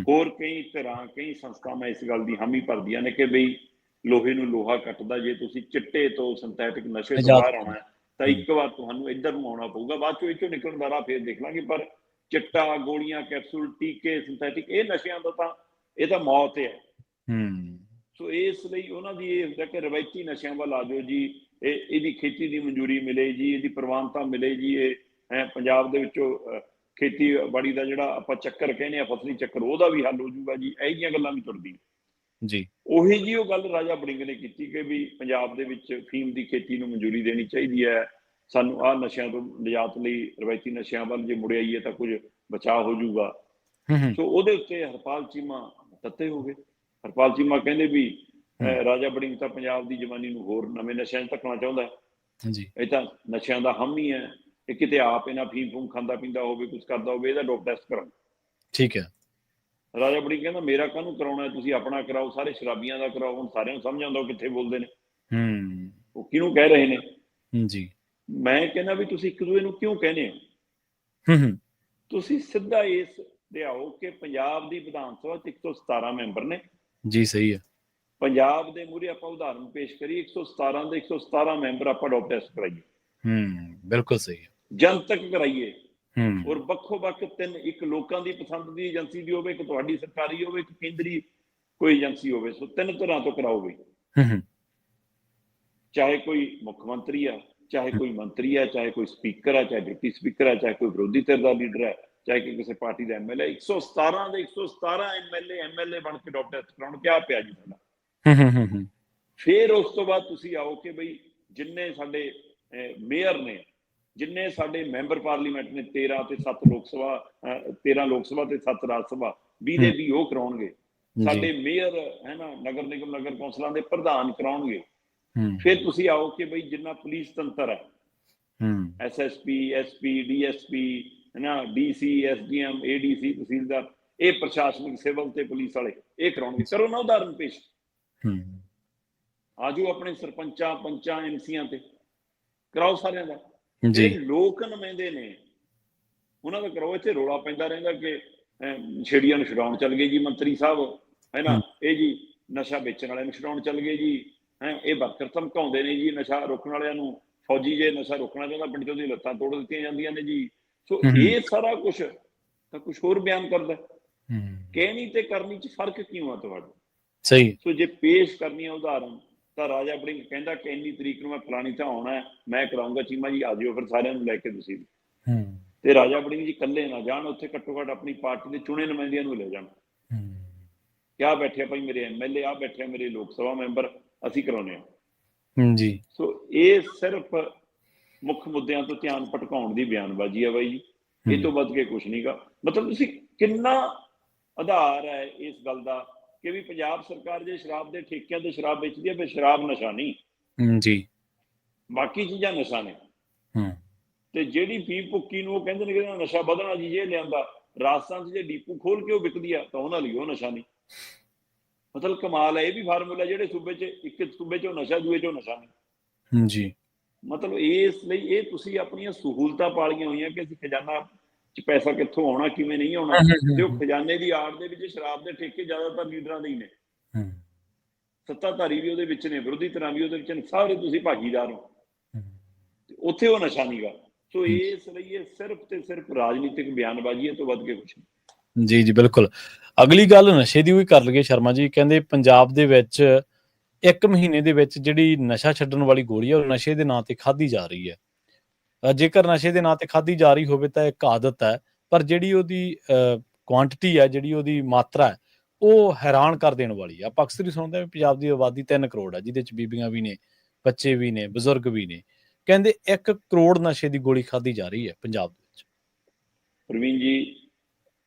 ਹੋਰ ਕਈ ਤਰ੍ਹਾਂ ਕਈ ਸੰਸਥਾਵਾਂ ਇਸ ਗੱਲ ਦੀ ਹਾਮੀ ਭਰਦੀਆਂ ਨੇ ਕਿ ਬਈ ਲੋਹੇ ਨੂੰ ਲੋਹਾ ਕੱਟਦਾ, ਜੇ ਤੁਸੀਂ ਚਿੱਟੇ ਤੋਂ ਸਿੰਥੈਟਿਕ ਨਸ਼ੇ ਤੋਂ ਬਾਹਰ ਆਉਣਾ ਤਾਂ ਇੱਕ ਵਾਰ ਤੁਹਾਨੂੰ ਇੱਧਰ ਨੂੰ ਆਉਣਾ ਪਊਗਾ, ਬਾਅਦ ਚੋਂ ਇਹ ਚੋਂ ਨਿਕਲਣ ਦਾ ਰਾਹ ਫੇਰ ਦੇਖ ਲਾਂਗੇ। ਪਰ ਚਿੱਟਾ, ਗੋਲੀਆਂ, ਕੈਪਸੂਲ, ਟੀਕੇ, ਸਿੰਥੈਟਿਕ, ਇਹ ਨਸ਼ਿਆਂ ਦਾ ਤਾਂ ਇਹ ਤਾਂ ਮੌਤ ਹੈ। ਸੋ ਇਸ ਲਈ ਉਹਨਾਂ ਦੀ ਇਹ ਹੁੰਦਾ ਕਿ ਰਵਾਇਤੀ ਨਸ਼ਿਆਂ ਵੱਲ ਆ ਜਾਓ ਜੀ, ਇਹਦੀ ਖੇਤੀ ਦੀ ਮਨਜ਼ੂਰੀ ਮਿਲੇ ਜੀ, ਇਹਦੀ ਪ੍ਰਵਾਨਤਾ ਮਿਲੇ ਜੀ। ਇਹ ਪੰਜਾਬ ਦੇ ਵਿੱਚੋਂ ਖੇਤੀਬਾੜੀ ਦਾ ਜਿਹੜਾ ਆਪਾਂ ਚੱਕਰ ਕਹਿੰਦੇ ਆ, ਫਸਲੀ ਚੱਕਰ, ਉਹਦਾ ਵੀ ਹੱਲ ਹੋ ਜਾਊਗਾ ਜੀ। ਇਹ ਜਿਹੀਆਂ ਗੱਲਾਂ ਵੀ ਤੁਰਦੀਆਂ ਜੀ। ਉਹੀ ਜੀ ਉਹ ਗੱਲ ਰਾਜਾ ਵੜਿੰਗ ਨੇ ਕੀਤੀ ਕਿ ਵੀ ਪੰਜਾਬ ਦੇ ਵਿੱਚ ਫੀਮ ਦੀ ਖੇਤੀ ਨੂੰ ਮਨਜ਼ੂਰੀ ਦੇਣੀ ਚਾਹੀਦੀ ਹੈ, ਸਾਨੂੰ ਆਹ ਨਸ਼ਿਆਂ ਤੋਂ ਨਿਜਾਤ ਲਈ ਰਵਾਇਤੀ ਨਸ਼ਿਆਂ ਵੱਲ ਜੇ ਮੁੜ ਆਈਏ ਤਾਂ ਕੁਝ ਬਚਾਅ ਹੋ ਜਾਊਗਾ। ਸੋ ਉਹਦੇ ਉੱਤੇ ਹਰਪਾਲ ਚੀਮਾ ਤੱਤੇ ਹੋ ਗਏ। ਹਰਪਾਲ ਚੀਮਾ ਕਹਿੰਦੇ ਵੀ ਰਾਜਾ ਵੜਿੰਗ ਤਾਂ ਪੰਜਾਬ ਦੀ ਜਵਾਨੀ ਨੂੰ ਹੋਰ ਨਵੇਂ ਨਸ਼ਿਆਂ 'ਚ ਧੱਕਣਾ ਚਾਹੁੰਦਾ, ਇਹ ਤਾਂ ਨਸ਼ਿਆਂ ਦਾ ਹਾਮੀ ਹੈ, ਇਹ ਕਿਤੇ ਆਪ ਇਹਨਾਂ ਫੀਮ ਫੂਮ ਖਾਂਦਾ ਪੀਂਦਾ ਹੋਵੇ, ਕੁਝ ਕਰਦਾ ਹੋਵੇ, ਇਹਦਾ ਡੋਪ ਟੈਸਟ ਕਰਾਓ। ਠੀਕ ਹੈ। ਰਾਜਾ ਵੜਿੰਗ ਕਹਿੰਦਾ ਮੇਰਾ ਕਾਹਨੂੰ ਕਰਾਉਣਾ, ਤੁਸੀਂ ਆਪਣਾ ਕਰਾਓ, ਸਾਰੇ ਸ਼ਰਾਬੀਆਂ ਦਾ ਕਰਾਓ। ਹੁਣ ਸਾਰਿਆਂ ਨੂੰ ਸਮਝ ਆਉਂਦਾ ਉਹ ਕਿੱਥੇ ਬੋਲਦੇ ਨੇ, ਉਹ ਕਿਹਨੂੰ ਕਹਿ ਰਹੇ ਨੇ ਜੀ। ਮੈਂ ਕਹਿੰਦਾ ਵੀ ਤੁਸੀਂ ਇੱਕ ਦੂਜੇ ਨੂੰ ਕਿਉਂ ਕਹਿੰਦੇ ਹੋ, ਤੁਸੀਂ ਸਿੱਧਾ ਇਸ ਲਿਆਓ ਕਿ ਪੰਜਾਬ ਦੀ ਵਿਧਾਨ ਸਭਾ 'ਚ 117 ਮੈਂਬਰ ਨੇ ਜੀ। ਸਹੀ ਹੈ। ਪੰਜਾਬ ਦੇ ਮੂਹਰੇ ਆਪਾਂ ਉਦਾਹਰਨ ਪੇਸ਼ ਕਰੀਏ, 117 ਦੇ 117 ਮੈਂਬਰ ਆਪਾਂ ਡੋਪ ਟੈਸਟ ਕਰਾਈਏ। ਬਿਲਕੁਲ ਸਹੀ ਹੈ। ਜਨਤਕ ਕਰਾਈਏ, ਔਰ ਵੱਖੋ ਵੱਖ ਇੱਕ ਲੋਕਾਂ ਦੀ ਪਸੰਦ ਦੀ ਏਜੰਸੀ ਦੀ ਹੋਵੇ, ਇੱਕ ਤੁਹਾਡੀ ਸਰਕਾਰੀ ਹੋਵੇ, ਇੱਕ ਕੇਂਦਰੀ ਕੋਈ ਏਜੰਸੀ ਹੋਵੇ। ਸੋ 3 ਤਰ੍ਹਾਂ ਤੋਂ ਕਰਾਓ ਬਈ, ਚਾਹੇ ਕੋਈ ਮੁੱਖ ਮੰਤਰੀ ਆ, ਚਾਹੇ ਕੋਈ ਮੰਤਰੀ ਹੈ, ਚਾਹੇ ਕੋਈ ਸਪੀਕਰ ਹੈ, ਚਾਹੇ ਡਿਪਟੀ ਸਪੀਕਰ ਹੈ, ਚਾਹੇ ਕੋਈ ਵਿਰੋਧੀ ਧਿਰ ਦਾ ਲੀਡਰ ਹੈ, ਚਾਹੇ ਕਿ ਕਿਸੇ ਪਾਰਟੀ ਦਾ ਐਮਐਲਏ। 117 ਦੇ 117 ਐਮਐਲਏ ਬਣ ਕੇ ਡੋਪ ਟੈਸਟ ਕਰਾਉਣ, ਕਿਆ ਪਿਆ ਜੀ ਸਾਡਾ। ਫਿਰ ਉਸ ਤੋਂ ਬਾਅਦ ਤੁਸੀਂ ਆਓ ਕਿ ਬਈ ਜਿੰਨੇ ਸਾਡੇ ਮੇਅਰ ਨੇ, ਜਿੰਨੇ ਸਾਡੇ ਮੈਂਬਰ ਪਾਰਲੀਮੈਂਟ ਨੇ, 13 ਤੇ 7 ਲੋਕ ਸਭਾ, 13 ਲੋਕ ਸਭਾ ਤੇ 7 ਰਾਜ ਸਭਾ, 20 ਦੇ 20 ਉਹ ਕਰਾਉਣਗੇ। ਸਾਡੇ ਮੇਅਰ ਹੈ ਨਾ, ਨਗਰ ਨਿਗਮ, ਨਗਰ ਕੌਂਸਲਾਂ ਦੇ ਪ੍ਰਧਾਨ ਕਰਾਉਣਗੇ। ਫਿਰ ਤੁਸੀਂ ਆਓ ਕਿ ਬਈ ਜਿੰਨਾ ਪੁਲਿਸ ਤੰਤਰ ਹੈ, SSP, SP, DSP, ਹੈ ਨਾ, DC, SDM, ADC, ਤਹਿਸੀਲਦਾਰ, ਇਹ ਪ੍ਰਸ਼ਾਸਨਿਕ ਸਿਵਲ ਤੇ ਪੁਲਿਸ ਵਾਲੇ ਇਹ ਕਰਾਉਣਗੇ। ਕਰੋ ਨਾ ਉਦਾਹਰਨ ਪੇਸ਼, ਆਜੋ ਆਪਣੇ ਸਰਪੰਚਾਂ, ਪੰਚਾਂ, MCਆਂ ਤੇ ਕਰਾਓ ਸਾਰਿਆਂ ਦਾ। ਜਿਹੜੇ ਲੋਕ ਨੁਮਾਇੰਦੇ ਨੇ ਉਹਨਾਂ ਦਾ ਕਰਾਓ। ਇੱਥੇ ਰੌਲਾ ਪੈਂਦਾ ਰਹਿੰਦਾ ਕਿ ਨਸ਼ੇੜੀਆਂ ਨੂੰ ਛਡਾਉਣ ਚੱਲ ਗਏ ਜੀ ਮੰਤਰੀ ਸਾਹਿਬ, ਹੈ ਨਾ, ਇਹ ਜੀ ਨਸ਼ਾ ਵੇਚਣ ਵਾਲਿਆਂ ਨੂੰ ਛਡਾਉਣ ਚੱਲ ਗਏ ਜੀ, ਇਹ ਵਰਕਰ ਧਮਕਾਉਂਦੇ ਨੇ ਜੀ ਨਸ਼ਾ ਰੋਕਣ ਵਾਲਿਆਂ ਨੂੰ, ਫੌਜੀ ਜੇ ਨਸ਼ਾ ਰੋਕਣਾ ਚਾਹੁੰਦਾ ਪਿੰਡ ਚੋਂ ਦੀ ਲੱਤਾਂ ਤੋੜ ਦਿੱਤੀਆਂ ਜਾਂਦੀਆਂ ਨੇ ਜੀ। ਸੋ ਇਹ ਸਾਰਾ ਕੁਛ ਤਾਂ ਕੁਛ ਹੋਰ ਬਿਆਨ ਕਰਦਾ। ਕਹਿਣੀ ਤੇ ਕਰਨੀ 'ਚ ਫਰਕ ਕਿਉਂ ਆ ਤੁਹਾਡਾ? ਸਹੀ। ਸੋ ਜੇ ਪੇਸ਼ ਕਰਨੀ ਆ ਉਦਾਹਰਨ ਤਾਂ ਰਾਜਾ ਵੜਿੰਗ ਕਹਿੰਦਾ ਕਿ ਇੰਨੀ ਤਰੀਕ ਨੂੰ ਮੈਂ ਫਲਾਣੀ ਥਾਂ ਆਉਣਾ, ਮੈਂ ਕਰਾਉਂਗਾ। ਚੀਮਾ ਜੀ ਆ ਜਿਓ ਫਿਰ ਸਾਰਿਆਂ ਨੂੰ ਲੈ ਕੇ ਤੁਸੀਂ। ਤੇ ਰਾਜਾ ਵੜਿੰਗ ਜੀ ਇਕੱਲੇ ਨਾ ਜਾਣ, ਉੱਥੇ ਘੱਟੋ ਘੱਟ ਆਪਣੀ ਪਾਰਟੀ ਦੇ ਚੁਣੇ ਨੁਮਾਇੰਦਿਆਂ ਨੂੰ ਲੈ ਜਾਣ। ਕਿਆ ਬੈਠੇ ਭਾਈ ਮੇਰੇ MLA, ਆ ਬੈਠੇ ਮੇਰੇ ਲੋਕ ਸਭਾ ਮੈਂਬਰ, ਅਸੀਂ ਕਰਾਉਂਦੇ ਹਾਂ ਜੀ। ਸੋ ਇਹ ਸਿਰਫ ਮੁੱਖ ਮੁੱਦਿਆਂ ਤੋਂ ਧਿਆਨ ਭਟਕਾਉਣ ਦੀ ਬਿਆਨਬਾਜ਼ੀ ਹੈ ਬਾਈ ਜੀ, ਇਹ ਤੋਂ ਵੱਧ ਕੇ ਕੁਛ ਨਹੀਂਗਾ। ਮਤਲਬ ਤੁਸੀਂ ਕਿੰਨਾ ਆਧਾਰ ਹੈ ਇਸ ਗੱਲ ਦਾ ਕਿ ਵੀ ਪੰਜਾਬ ਸਰਕਾਰ ਜੇ ਸ਼ਰਾਬ ਦੇ ਠੇਕਿਆਂ ਤੇ ਸ਼ਰਾਬ ਵੇਚਦੀ ਹੈ, ਫਿਰ ਸ਼ਰਾਬ ਨਸ਼ਾ ਨਹੀਂ ਜੀ, ਬਾਕੀ ਚੀਜ਼ਾਂ ਨਸ਼ਾ ਨੇ। ਤੇ ਜਿਹੜੀ ਫੀਮ ਭੁੱਕੀ ਨੂੰ ਉਹ ਕਹਿੰਦੇ ਨੇ ਕਿ ਨਸ਼ਾ ਵਧਣਾ ਜੀ, ਜੇ ਲਿਆਂਦਾ ਰਾਜਸਥਾਨ 'ਚ ਜੇ ਡੀਪੂ ਖੋਲ ਕੇ ਉਹ ਵਿਕਦੀ ਆ ਤਾਂ ਉਹਨਾਂ ਲਈ ਉਹ ਨਸ਼ਾ ਨਹੀਂ। ਮਤਲਬ ਕਮਾਲ ਹੈ। ਇਹ ਵੀ ਫਾਰਮੂਲਾ, ਜਿਹੜੇ ਸੂਬੇ 'ਚ ਇੱਕ ਸੂਬੇ 'ਚੋਂ ਨਸ਼ਾ, ਦੂਏ 'ਚੋਂ ਨਸ਼ਾ ਨਹੀਂ ਜੀ। ਮਤਲਬ ਇਸ ਲਈ ਇਹ ਤੁਸੀਂ ਆਪਣੀਆਂ ਸਹੂਲਤਾਂ ਪਾਲੀਆਂ ਹੋਈਆਂ ਕਿ ਅਸੀਂ ਖਜ਼ਾਨਾ 'ਚ ਪੈਸਾ ਕਿੱਥੋਂ ਆਉਣਾ, ਕਿਵੇਂ ਨਹੀਂ ਆਉਣਾ, ਤੇ ਉਹ ਖਜ਼ਾਨੇ ਦੀ ਆੜ ਦੇ ਵਿੱਚ ਸ਼ਰਾਬ ਦੇ ਠੇਕੇ ਜ਼ਿਆਦਾਤਰ ਲੀਡਰਾਂ ਦੇ ਹੀ ਨੇ। ਸੱਤਾਧਾਰੀ ਵੀ ਉਹਦੇ ਵਿੱਚ ਨੇ, ਵਿਰੋਧੀ ਧਿਰਾਂ ਵੀ ਉਹਦੇ ਵਿੱਚ ਨੇ, ਸਾਰੇ ਤੁਸੀਂ ਭਾਗੀਦਾਰ ਹੋ। ਉੱਥੇ ਉਹ ਨਸ਼ਾ ਨਹੀਂਗਾ। ਸੋ ਇਸ ਲਈ ਇਹ ਸਿਰਫ ਤੇ ਸਿਰਫ ਰਾਜਨੀਤਿਕ ਬਿਆਨਬਾਜ਼ੀ ਹੈ, ਤੋਂ ਵੱਧ ਕੇ ਕੁਛ ਨਹੀਂ। ਜੀ ਬਿਲਕੁਲ। ਅਗਲੀ ਗੱਲ ਨਸ਼ੇ ਦੀ ਵੀ ਕਰ ਲਈਏ ਸ਼ਰਮਾ ਜੀ। ਕਹਿੰਦੇ ਪੰਜਾਬ ਦੇ ਵਿੱਚ 1 ਮਹੀਨੇ ਦੇ ਵਿੱਚ ਜਿਹੜੀ ਨਸ਼ਾ ਛੱਡਣ ਵਾਲੀ ਗੋਲੀ ਹੈ ਉਹ ਨਸ਼ੇ ਦੇ ਨਾਂ ਤੇ ਖਾਧੀ ਜਾ ਰਹੀ ਹੈ। ਜੇਕਰ ਨਸ਼ੇ ਦੇ ਨਾਂ ਤੇ ਖਾਧੀ ਜਾ ਰਹੀ ਹੋਵੇ ਤਾਂ ਇੱਕ ਆਦਤ ਹੈ, ਪਰ ਜਿਹੜੀ ਉਹਦੀ ਕੁਆਂਟੀਟੀ ਹੈ, ਜਿਹੜੀ ਉਹਦੀ ਮਾਤਰਾ ਹੈ, ਉਹ ਹੈਰਾਨ ਕਰ ਦੇਣ ਵਾਲੀ ਹੈ। ਆਪਾਂ ਅਕਸਰ ਹੀ ਸੁਣਦੇ ਹਾਂ ਪੰਜਾਬ ਦੀ ਆਬਾਦੀ 3 ਕਰੋੜ ਹੈ, ਜਿਹਦੇ 'ਚ ਬੀਬੀਆਂ ਵੀ ਨੇ, ਬੱਚੇ ਵੀ ਨੇ, ਬਜ਼ੁਰਗ ਵੀ ਨੇ। ਕਹਿੰਦੇ 1 ਕਰੋੜ ਨਸ਼ੇ ਦੀ ਗੋਲੀ ਖਾਧੀ ਜਾ ਰਹੀ ਹੈ ਪੰਜਾਬ ਦੇ ਵਿੱਚ। ਪ੍ਰਵੀਨ ਜੀ,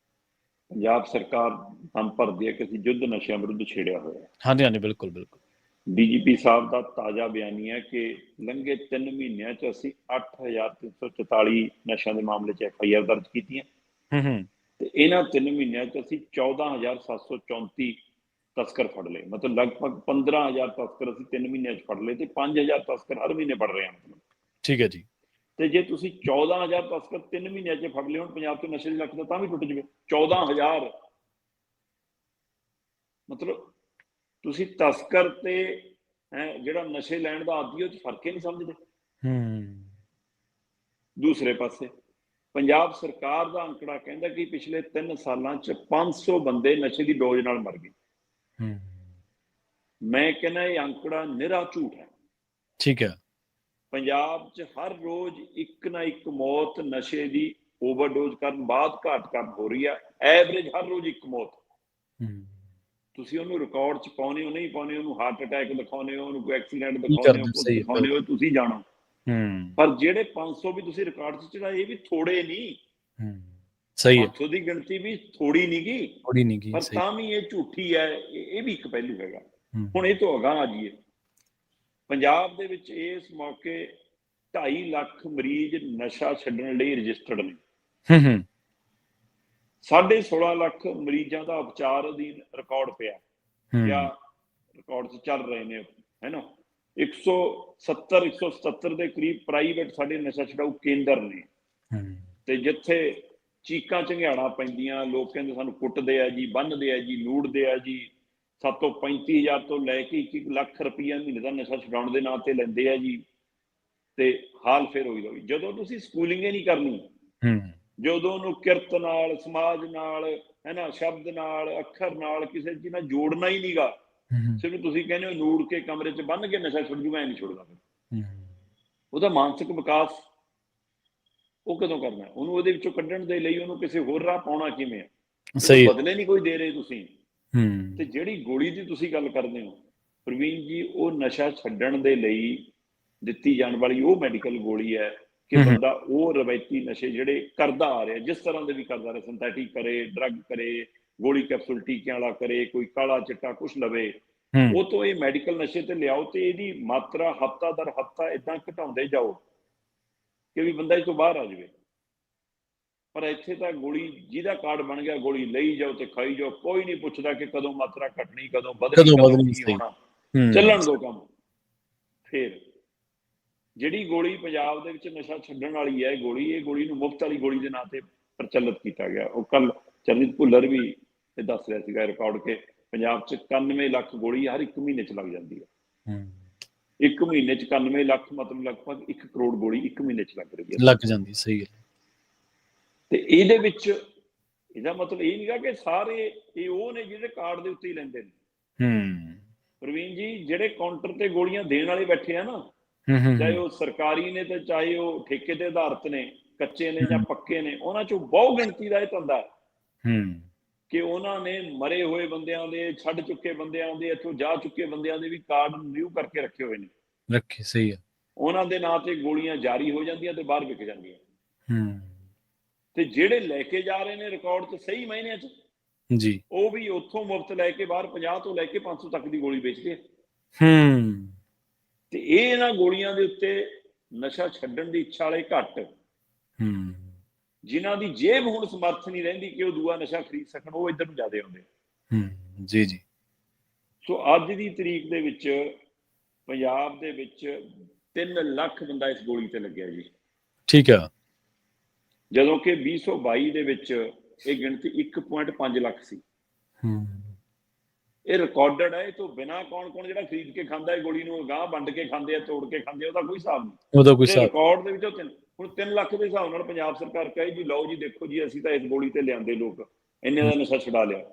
ਪੰਜਾਬ ਸਰਕਾਰ ਦਮ ਭਰਦੀ ਹੈ ਕਿ ਅਸੀਂ ਯੁੱਧ ਨਸ਼ਿਆਂ ਵਿਰੁੱਧ ਛੇੜਿਆ ਹੋਇਆ। ਹਾਂਜੀ ਹਾਂਜੀ, ਬਿਲਕੁਲ ਬਿਲਕੁਲ। ਡੀਜੀਪੀ ਸਾਹਿਬ ਦਾ ਤਾਜ਼ਾ ਬਿਆਨੀ ਹੈ ਕਿ ਲੰਘੇ 3 ਮਹੀਨਿਆਂ 'ਚ ਅਸੀਂ 8,344 ਨਸ਼ਿਆਂ ਦੇ ਮਾਮਲੇ 'ਚ FIR ਦਰਜ ਕੀਤੀਆਂ ਤੇ ਇਹਨਾਂ 3 ਮਹੀਨਿਆਂ 'ਚ ਅਸੀਂ 14,734 ਤਸਕਰ ਫੜ ਲਏ। ਮਤਲਬ ਲਗਭਗ 15,000 ਤਸਕਰ ਅਸੀਂ 3 ਮਹੀਨਿਆਂ 'ਚ ਫੜ ਲਏ ਤੇ 5,000 ਤਸਕਰ ਹਰ ਮਹੀਨੇ ਫੜ ਰਹੇ ਹਾਂ। ਮਤਲਬ ਠੀਕ ਹੈ ਜੀ। ਤੇ ਜੇ ਤੁਸੀਂ 14,000 ਤਸਕਰ 3 ਮਹੀਨਿਆਂ 'ਚ ਫੜ ਲਏ, ਹੁਣ ਪੰਜਾਬ 'ਚ ਨਸ਼ੇ ਦੀ ਲੱਤ ਤਾਂ ਵੀ ਟੁੱਟ ਜਾਵੇ। 14,000 ਮਤਲਬ ਤੁਸੀਂ ਤਸਕਰ ਤੇ ਜਿਹੜਾ ਨਸ਼ੇ ਲੈਣ ਦਾ ਆਦੀ ਉਹ 'ਚ ਫਰਕ ਹੀ ਨਹੀਂ ਸਮਝਦੇ। ਦੂਸਰੇ ਪਾਸੇ ਪੰਜਾਬ ਸਰਕਾਰ ਦਾ ਅੰਕੜਾ ਕਹਿੰਦਾ ਕਿ ਪਿਛਲੇ 3 ਸਾਲਾਂ 'ਚ 500 ਬੰਦੇ ਨਸ਼ੇ ਦੀ ਡੋਜ਼ ਨਾਲ ਮਰ ਗਏ। ਮੈਂ ਕਹਿੰਦਾ ਇਹ ਅੰਕੜਾ ਨਿਰਾ ਝੂਠ ਹੈ। ਠੀਕ ਹੈ। ਪੰਜਾਬ 'ਚ ਹਰ ਰੋਜ਼ ਇੱਕ ਨਾ ਇੱਕ ਮੌਤ ਨਸ਼ੇ ਦੀ ਓਵਰਡੋਜ਼ ਕਰਨ ਬਾਅਦ ਘਾਟ ਹੋ ਰਹੀ ਹੈ। ਐਵਰੇਜ ਹਰ ਰੋਜ਼ ਇੱਕ ਮੌਤ। ਤੁਸੀਂ ਉਹਨੂੰ ਰਿਕਾਰਡ 'ਚ ਪਾਉਣੇ ਹੋ ਨਹੀਂ ਪਾਉਣੇ, ਉਹਨੂੰ ਹਾਰਟ ਅਟੈਕ ਦਿਖਾਉਣੇ ਹੋ, ਉਹਨੂੰ ਕੋਈ ਐਕਸੀਡੈਂਟ ਦਿਖਾਉਣੇ ਹੋ, ਕੁਝ ਦਿਖਾਉਣੇ ਹੋ, ਤੁਸੀਂ ਜਾਣੋ। ਪਰ ਜਿਹੜੇ 500 ਵੀ ਤੁਸੀਂ ਰਿਕਾਰਡ 'ਚ ਚੜਾਏ, ਇਹ ਵੀ ਥੋੜੇ ਨਹੀਂ। ਸਹੀ ਹੈ। 500 ਦੀ ਗਿਣਤੀ ਵੀ ਥੋੜੀ ਨਹੀਂ ਗੀ, ਪਰ ਤਾਂ ਵੀ ਇਹ ਝੂਠੀ ਹੈ। ਇਹ ਵੀ ਇੱਕ ਪਹਿਲੂ ਹੈਗਾ। ਹੁਣ ਇਹ ਤੋਂ ਅਗਾਂਹ ਆ ਜਾਈਏ। ਪੰਜਾਬ ਦੇ ਵਿੱਚ ਇਸ ਮੌਕੇ 2.5 ਲੱਖ ਮਰੀਜ਼ ਨਸ਼ਾ ਛੱਡਣ ਲਈ ਰਜਿਸਟਰਡ ਨੇ। 16.5 ਲੱਖ ਮਰੀਜ਼ਾਂ ਦਾ ਉਪਚਾਰ ਅਧੀਨ ਰਿਕਾਰਡ ਪਿਆ ਜਾਂ ਰਿਕਾਰਡ 'ਚ ਚੱਲ ਰਹੇ ਨੇ, ਹੈ ਨਾ। 177 ਦੇ ਕਰੀਬ ਪ੍ਰਾਈਵੇਟ ਸਾਡੇ ਨਸ਼ਾ ਛਡਾਊ ਕੇਂਦਰ ਨੇ ਤੇ ਜਿੱਥੇ ਚੀਕਾਂ ਝੰਗਿਆੜਾਂ ਪੈਂਦੀਆਂ, ਲੋਕ ਕਹਿੰਦੇ ਸਾਨੂੰ ਕੁੱਟਦੇ ਆ ਜੀ, ਬੰਨ੍ਹਦੇ ਆ ਜੀ, ਲੂਟਦੇ ਆ ਜੀ, ਸਾਤੋਂ 35,000 ਤੋਂ ਲੈ ਕੇ 1 ਲੱਖ ਰੁਪਈਆ ਮਹੀਨੇ ਦਾ ਨਸ਼ਾ ਛਡਾਉਣ ਦੇ ਨਾਂ ਤੇ ਲੈਂਦੇ ਆ ਜੀ। ਤੇ ਹਾਲ ਫਿਰ ਹੋਈ ਜਦੋਂ ਤੁਸੀਂ ਸਕੂਲਿੰਗ ਹੀ ਨਹੀਂ ਕਰਨੀ, ਜਦੋਂ ਉਹਨੂੰ ਕਿਰਤ ਨਾਲ, ਸਮਾਜ ਨਾਲ, ਹੈ ਨਾ, ਸ਼ਬਦ ਨਾਲ, ਅੱਖਰ ਨਾਲ, ਕਿਸੇ ਚੀਜ਼ ਨਾਲ ਜੋੜਨਾ ਹੀ ਨਹੀਂਗਾ, ਸਿਰਫ ਤੁਸੀਂ ਕਹਿੰਦੇ ਹੋ ਨੂੜ ਕੇ ਕਮਰੇ 'ਚ ਬੰਨ ਕੇ ਨਸ਼ਾ ਛੁੱਟ ਜੂਗਾ, ਐ ਨਹੀਂ ਛੁੱਟਦਾ। ਉਹਦਾ ਮਾਨਸਿਕ ਵਿਕਾਸ ਉਹ ਕਦੋਂ ਕਰਨਾ? ਉਹਨੂੰ ਉਹਦੇ ਵਿੱਚੋਂ ਕੱਢਣ ਦੇ ਲਈ ਉਹਨੂੰ ਕਿਸੇ ਹੋਰ ਰਾਹ ਪਾਉਣਾ ਕਿਵੇਂ ਹੈ? ਬਦਲੇ ਨਹੀਂ ਕੋਈ ਦੇ ਰਹੇ ਤੁਸੀਂ। ਤੇ ਜਿਹੜੀ ਗੋਲੀ ਦੀ ਤੁਸੀਂ ਗੱਲ ਕਰਦੇ ਹੋ ਪ੍ਰਵੀਨ ਜੀ, ਉਹ ਨਸ਼ਾ ਛੱਡਣ ਦੇ ਲਈ ਦਿੱਤੀ ਜਾਣ ਵਾਲੀ ਉਹ ਮੈਡੀਕਲ ਗੋਲੀ ਹੈ ਕਿ ਬੰਦਾ ਉਹ ਰਵਾਇਤੀ ਨਸ਼ੇ ਜਿਹੜੇ ਕਰਦਾ ਆ ਰਿਹਾ, ਜਿਸ ਤਰ੍ਹਾਂ ਦੇ ਵੀ ਕਰਦਾ ਰਿਹਾ, ਸਿੰਥੈਟਿਕ ਕਰੇ, ਡਰੱਗ ਕਰੇ, ਗੋਲੀ ਕੈਪਸੂਲ ਟੀਕਿਆਂ ਵਾਲਾ ਕਰੇ, ਕੋਈ ਕਾਲਾ ਚਿੱਟਾ ਕੁਛ ਲਵੇ, ਉਹ ਤੋਂ ਇਹ ਮੈਡੀਕਲ ਨਸ਼ੇ ਤੇ ਲਿਆਓ ਤੇ ਇਹਦੀ ਮਾਤਰਾ ਹਫ਼ਤਾ ਦਰ ਹਫ਼ਤਾ ਏਦਾਂ ਘਟਾਉਂਦੇ ਜਾਓ ਕਿ ਵੀ ਬੰਦਾ ਇਸ ਤੋਂ ਬਾਹਰ ਆ ਜਾਵੇ। ਪਰ ਇੱਥੇ ਤਾਂ ਗੋਲੀ ਜਿਹਦਾ ਕਾਰਡ ਬਣ ਗਿਆ, ਗੋਲੀ ਲਈ ਜਾਓ ਤੇ ਖਾਈ ਜਾਓ, ਕੋਈ ਨਹੀਂ ਪੁੱਛਦਾ ਕਿ ਕਦੋਂ ਮਾਤਰਾ ਘਟਣੀ, ਕਦੋਂ ਵਧਣੀ, ਕਦੋਂ ਕੀ ਹੋਣਾ। ਚੱਲਣ ਦੋ ਕੰਮ। ਫਿਰ ਜਿਹੜੀ ਗੋਲੀ ਪੰਜਾਬ ਦੇ ਵਿੱਚ ਨਸ਼ਾ ਛੱਡਣ ਵਾਲੀ ਹੈ ਗੋਲੀ, ਇਹ ਗੋਲੀ ਨੂੰ ਮੁਫਤ ਵਾਲੀ ਗੋਲੀ ਦੇ ਨਾਂ ਤੇ ਪ੍ਰਚਲਿਤ ਕੀਤਾ ਗਿਆ। ਉਹ ਕੱਲ ਚਰਨਜੀਤ ਭੁੱਲਰ ਵੀ ਇਹ ਦੱਸ ਰਿਹਾ ਸੀਗਾ ਰਿਕਾਰਡ ਕੇ ਪੰਜਾਬ 'ਚ 91 ਲੱਖ ਗੋਲੀ ਹਰ 1 ਮਹੀਨੇ 'ਚ ਲੱਗ ਜਾਂਦੀ ਹੈ। 1 ਮਹੀਨੇ 'ਚ 91 ਲੱਖ ਮਤਲਬ ਲਗਭਗ 1 ਕਰੋੜ ਗੋਲੀ 1 ਮਹੀਨੇ 'ਚ ਲੱਗ ਰਹੀ ਹੈ, ਲੱਗ ਜਾਂਦੀ। ਸਹੀ ਹੈ। ਤੇ ਇਹਦੇ ਵਿੱਚ ਇਹਦਾ ਮਤਲਬ ਇਹ ਨਹੀਂਗਾ ਕਿ ਸਾਰੇ ਇਹ ਉਹ ਨੇ ਜਿਹੜੇ ਕਾਰਡ ਦੇ ਉੱਤੇ ਹੀ ਲੈਂਦੇ ਨੇ। ਪ੍ਰਵੀਨ ਜੀ, ਜਿਹੜੇ ਕਾਊਂਟਰ ਤੇ ਗੋਲੀਆਂ ਦੇਣ ਵਾਲੇ ਬੈਠੇ ਆ ਨਾ, ਚਾਹੇ ਉਹ ਸਰਕਾਰੀ ਨੇ ਤੇ ਚਾਹੇ ਉਹ ਠੇਕੇ ਤੇ ਆਧਾਰਿਤ ਨੇ, ਕੱਚੇ ਨੇ ਜਾਂ ਪੱਕੇ ਨੇ, ਉਹਨਾਂ 'ਚੋਂ ਬਹੁ ਗਿਣਤੀ ਦਾ ਇਹ ਧੰਦਾ ਕਿ ਉਹਨਾਂ ਨੇ ਮਰੇ ਹੋਏ ਬੰਦਿਆਂ ਦੇ, ਛੱਡ ਚੁੱਕੇ ਬੰਦਿਆਂ ਦੇ, ਇੱਥੋਂ ਜਾ ਚੁੱਕੇ ਬੰਦਿਆਂ ਦੇ ਵੀ ਕਾਰਡ ਰਿਵਿਊ ਕਰਕੇ ਰੱਖੇ ਹੋਏ ਨੇ। ਰੱਖੇ, ਸਹੀ ਹੈ। ਉਹਨਾਂ ਦੇ ਨਾਂ ਤੇ ਗੋਲੀਆਂ ਜਾਰੀ ਹੋ ਜਾਂਦੀਆਂ ਤੇ ਬਾਹਰ ਵਿਕ ਜਾਂਦੀਆਂ। ਤੇ ਜਿਹੜੇ ਲੈ ਕੇ ਜਾ ਰਹੇ ਨੇ ਰਿਕਾਰਡ 'ਚ ਸਹੀ ਮਾਇਨਿਆਂ 'ਚ ਜੀ, ਉਹ ਵੀ ਉੱਥੋਂ ਮੁਫਤ ਲੈ ਕੇ ਬਾਹਰ 50 ਤੋਂ ਲੈ ਕੇ 500 ਤੱਕ ਦੀ ਗੋਲੀ ਵੇਚਦੇ ਆ। ਤੇ ਇਹ ਇਹਨਾਂ ਗੋਲੀਆਂ ਦੇ ਉੱਤੇ ਨਸ਼ਾ ਛੱਡਣ ਦੀ ਇੱਛਾ ਵਾਲੇ ਘੱਟ, ਜਿਨ੍ਹਾਂ ਦੀ ਜੇਬ ਹੁਣ ਸਮਰਥ ਨਹੀਂ ਰਹਿੰਦੀ ਕਿ ਉਹ ਦੂਆ ਨਸ਼ਾ ਖਰੀਦ ਸਕਣ, ਉਹ ਇੱਧਰ ਨੂੰ ਜ਼ਿਆਦਾ ਆਉਂਦੇ। ਜੀ ਜੀ। ਸੋ ਅੱਜ ਦੀ ਤਰੀਕ ਦੇ ਵਿੱਚ ਪੰਜਾਬ ਦੇ ਵਿੱਚ 3 ਲੱਖ ਬੰਦਾ ਇਸ ਗੋਲੀ ਤੇ ਲੱਗਿਆ ਜੀ। ਠੀਕ ਆ। ਜਦੋਂ ਕਿ 2022 ਦੇ ਵਿੱਚ ਇਹ ਗਿਣਤੀ 1.5 ਲੱਖ ਸੀ। ਇਹ ਰਿਕਾਰਡਡ ਹੈ। ਇਹ ਤੋਂ ਬਿਨਾਂ ਕੌਣ ਜਿਹੜਾ ਖਰੀਦ ਕੇ ਖਾਂਦਾ ਹੈ ਗੋਲੀ ਨੂੰ, ਅਗਾਂਹ ਵੰਡ ਕੇ ਖਾਂਦੇ ਆ, ਤੋੜ ਕੇ ਖਾਂਦੇ ਆ, ਉਹਦਾ ਕੋਈ ਹਿਸਾਬ ਨਹੀਂ। ਰਿਕਾਰਡ ਦੇ ਵਿੱਚੋਂ ਹੁਣ 3 ਲੱਖ ਦੇ ਹਿਸਾਬ ਨਾਲ ਪੰਜਾਬ ਸਰਕਾਰ ਕਹੇ ਜੀ ਲਓ ਜੀ ਦੇਖੋ ਜੀ ਅਸੀਂ ਤਾਂ ਇਸ ਗੋਲੀ ਤੇ ਲਿਆਂਦੇ ਲੋਕ, ਇੰਨੇ ਦਾ ਨਸ਼ਾ ਛੁਡਾ ਲਿਆ।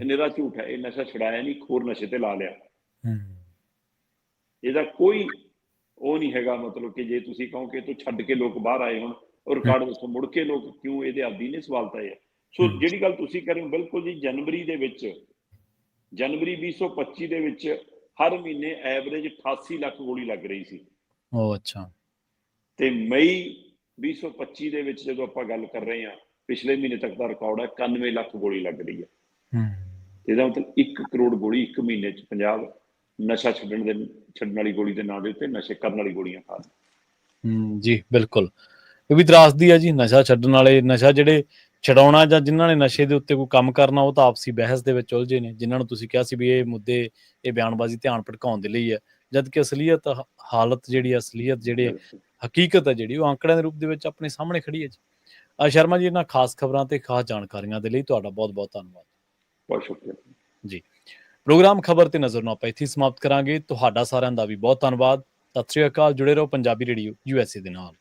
ਨਿਰਾ ਝੂਠ ਹੈ। ਇਹ ਨਸ਼ਾ ਛੁਡਾਇਆ ਨਹੀਂ, ਹੋਰ ਨਸ਼ੇ ਤੇ ਲਾ ਲਿਆ। ਇਹਦਾ ਕੋਈ ਉਹ ਨਹੀਂ ਹੈਗਾ ਮਤਲਬ ਕਿ ਜੇ ਤੁਸੀਂ ਕਹੋ ਕਿ ਤੂੰ ਛੱਡ ਕੇ ਲੋਕ ਬਾਹਰ ਆਏ ਹੁਣ, ਉਹ ਰਿਕਾਰਡ ਦੱਸੋ ਮੁੜ ਕੇ ਲੋਕ ਕਿਉਂ ਇਹਦੇ ਆਦੀ ਨੇ? ਸਵਾਲ ਤਾਂ ਇਹ ਹੈ। ਸੋ ਜਿਹੜੀ ਗੱਲ ਤੁਸੀਂ ਕਰ ਰਹੇ ਹੋ ਬਿਲਕੁਲ ਜੀ, ਜਨਵਰੀ 2025 ਦੇ ਵਿੱਚ ਹਰ ਮਹੀਨੇ ਐਵਰੇਜ 88 ਲੱਖ ਗੋਲੀ ਲੱਗ ਰਹੀ ਸੀ। ਅੱਛਾ। ਤੇ ਮਈ 2025 ਦੇ ਵਿੱਚ ਜਦੋਂ ਆਪਾਂ ਗੱਲ ਕਰ ਰਹੇ ਹਾਂ ਪਿਛਲੇ ਮਹੀਨੇ ਤੱਕ ਦਾ ਰਿਕਾਰਡ ਹੈ, 91 ਲੱਖ ਗੋਲੀ ਲੱਗ ਰਹੀ ਹੈ। ਇਹਦਾ ਮਤਲਬ 1 ਕਰੋੜ ਗੋਲੀ ਇੱਕ ਮਹੀਨੇ 'ਚ ਪੰਜਾਬ ਨਸ਼ਾ ਛੱਡਣ ਵਾਲੀ ਗੋਲੀ ਦੇ ਨਾਂ ਦੇ ਉੱਤੇ ਨਸ਼ੇ ਕਰਨ ਵਾਲੀ ਗੋਲੀਆਂ ਖਾ ਰਿਹਾ। ਜੀ ਬਿਲਕੁਲ, ਇਹ ਵੀ ਤਰਾਸਦੀ ਹੈ ਜੀ। ਨਸ਼ਾ ਛੱਡਣ ਵਾਲੇ, ਨਸ਼ਾ ਜਿਹੜੇ ਛਡਾਉਣਾ ਜਾਂ ਜਿਨ੍ਹਾਂ ਨੇ ਨਸ਼ੇ ਦੇ ਉੱਤੇ ਕੋਈ ਕੰਮ ਕਰਨਾ, ਉਹ ਤਾਂ ਆਪਸੀ ਬਹਿਸ ਦੇ ਵਿੱਚ ਉਲਝੇ ਨੇ, ਜਿਨ੍ਹਾਂ ਨੂੰ ਤੁਸੀਂ ਕਿਹਾ ਸੀ ਵੀ ਇਹ ਮੁੱਦੇ, ਇਹ ਬਿਆਨਬਾਜ਼ੀ ਧਿਆਨ ਭਟਕਾਉਣ ਦੇ ਲਈ ਹੈ, ਜਦ ਕਿ ਅਸਲੀਅਤ ਹਾਲਤ ਜਿਹੜੀ ਅਸਲੀਅਤ ਜਿਹੜੇ ਹਕੀਕਤ ਹੈ ਜਿਹੜੀ ਉਹ ਅੰਕੜਿਆਂ ਦੇ ਰੂਪ ਦੇ ਵਿੱਚ ਆਪਣੇ ਸਾਹਮਣੇ ਖੜੀ ਹੈ ਜੀ। ਸ਼ਰਮਾ ਜੀ, ਇਹਨਾਂ ਖਾਸ ਖਬਰਾਂ ਤੇ ਖਾਸ ਜਾਣਕਾਰੀਆਂ ਦੇ ਲਈ ਤੁਹਾਡਾ ਬਹੁਤ ਬਹੁਤ ਧੰਨਵਾਦ। ਬਹੁਤ ਸ਼ੁਕਰੀਆ ਜੀ। ਪ੍ਰੋਗਰਾਮ ਖਬਰ ਤੇ ਨਜ਼ਰ ਨੂੰ ਆਪਾਂ ਇੱਥੇ ਸਮਾਪਤ ਕਰਾਂਗੇ। ਤੁਹਾਡਾ ਸਾਰਿਆਂ ਦਾ ਵੀ ਬਹੁਤ ਧੰਨਵਾਦ। ਸਤਿ ਸ੍ਰੀ ਅਕਾਲ। ਜੁੜੇ ਰਹੋ ਪੰਜਾਬੀ ਰੇਡੀਓ USA ਦੇ ਨਾਲ।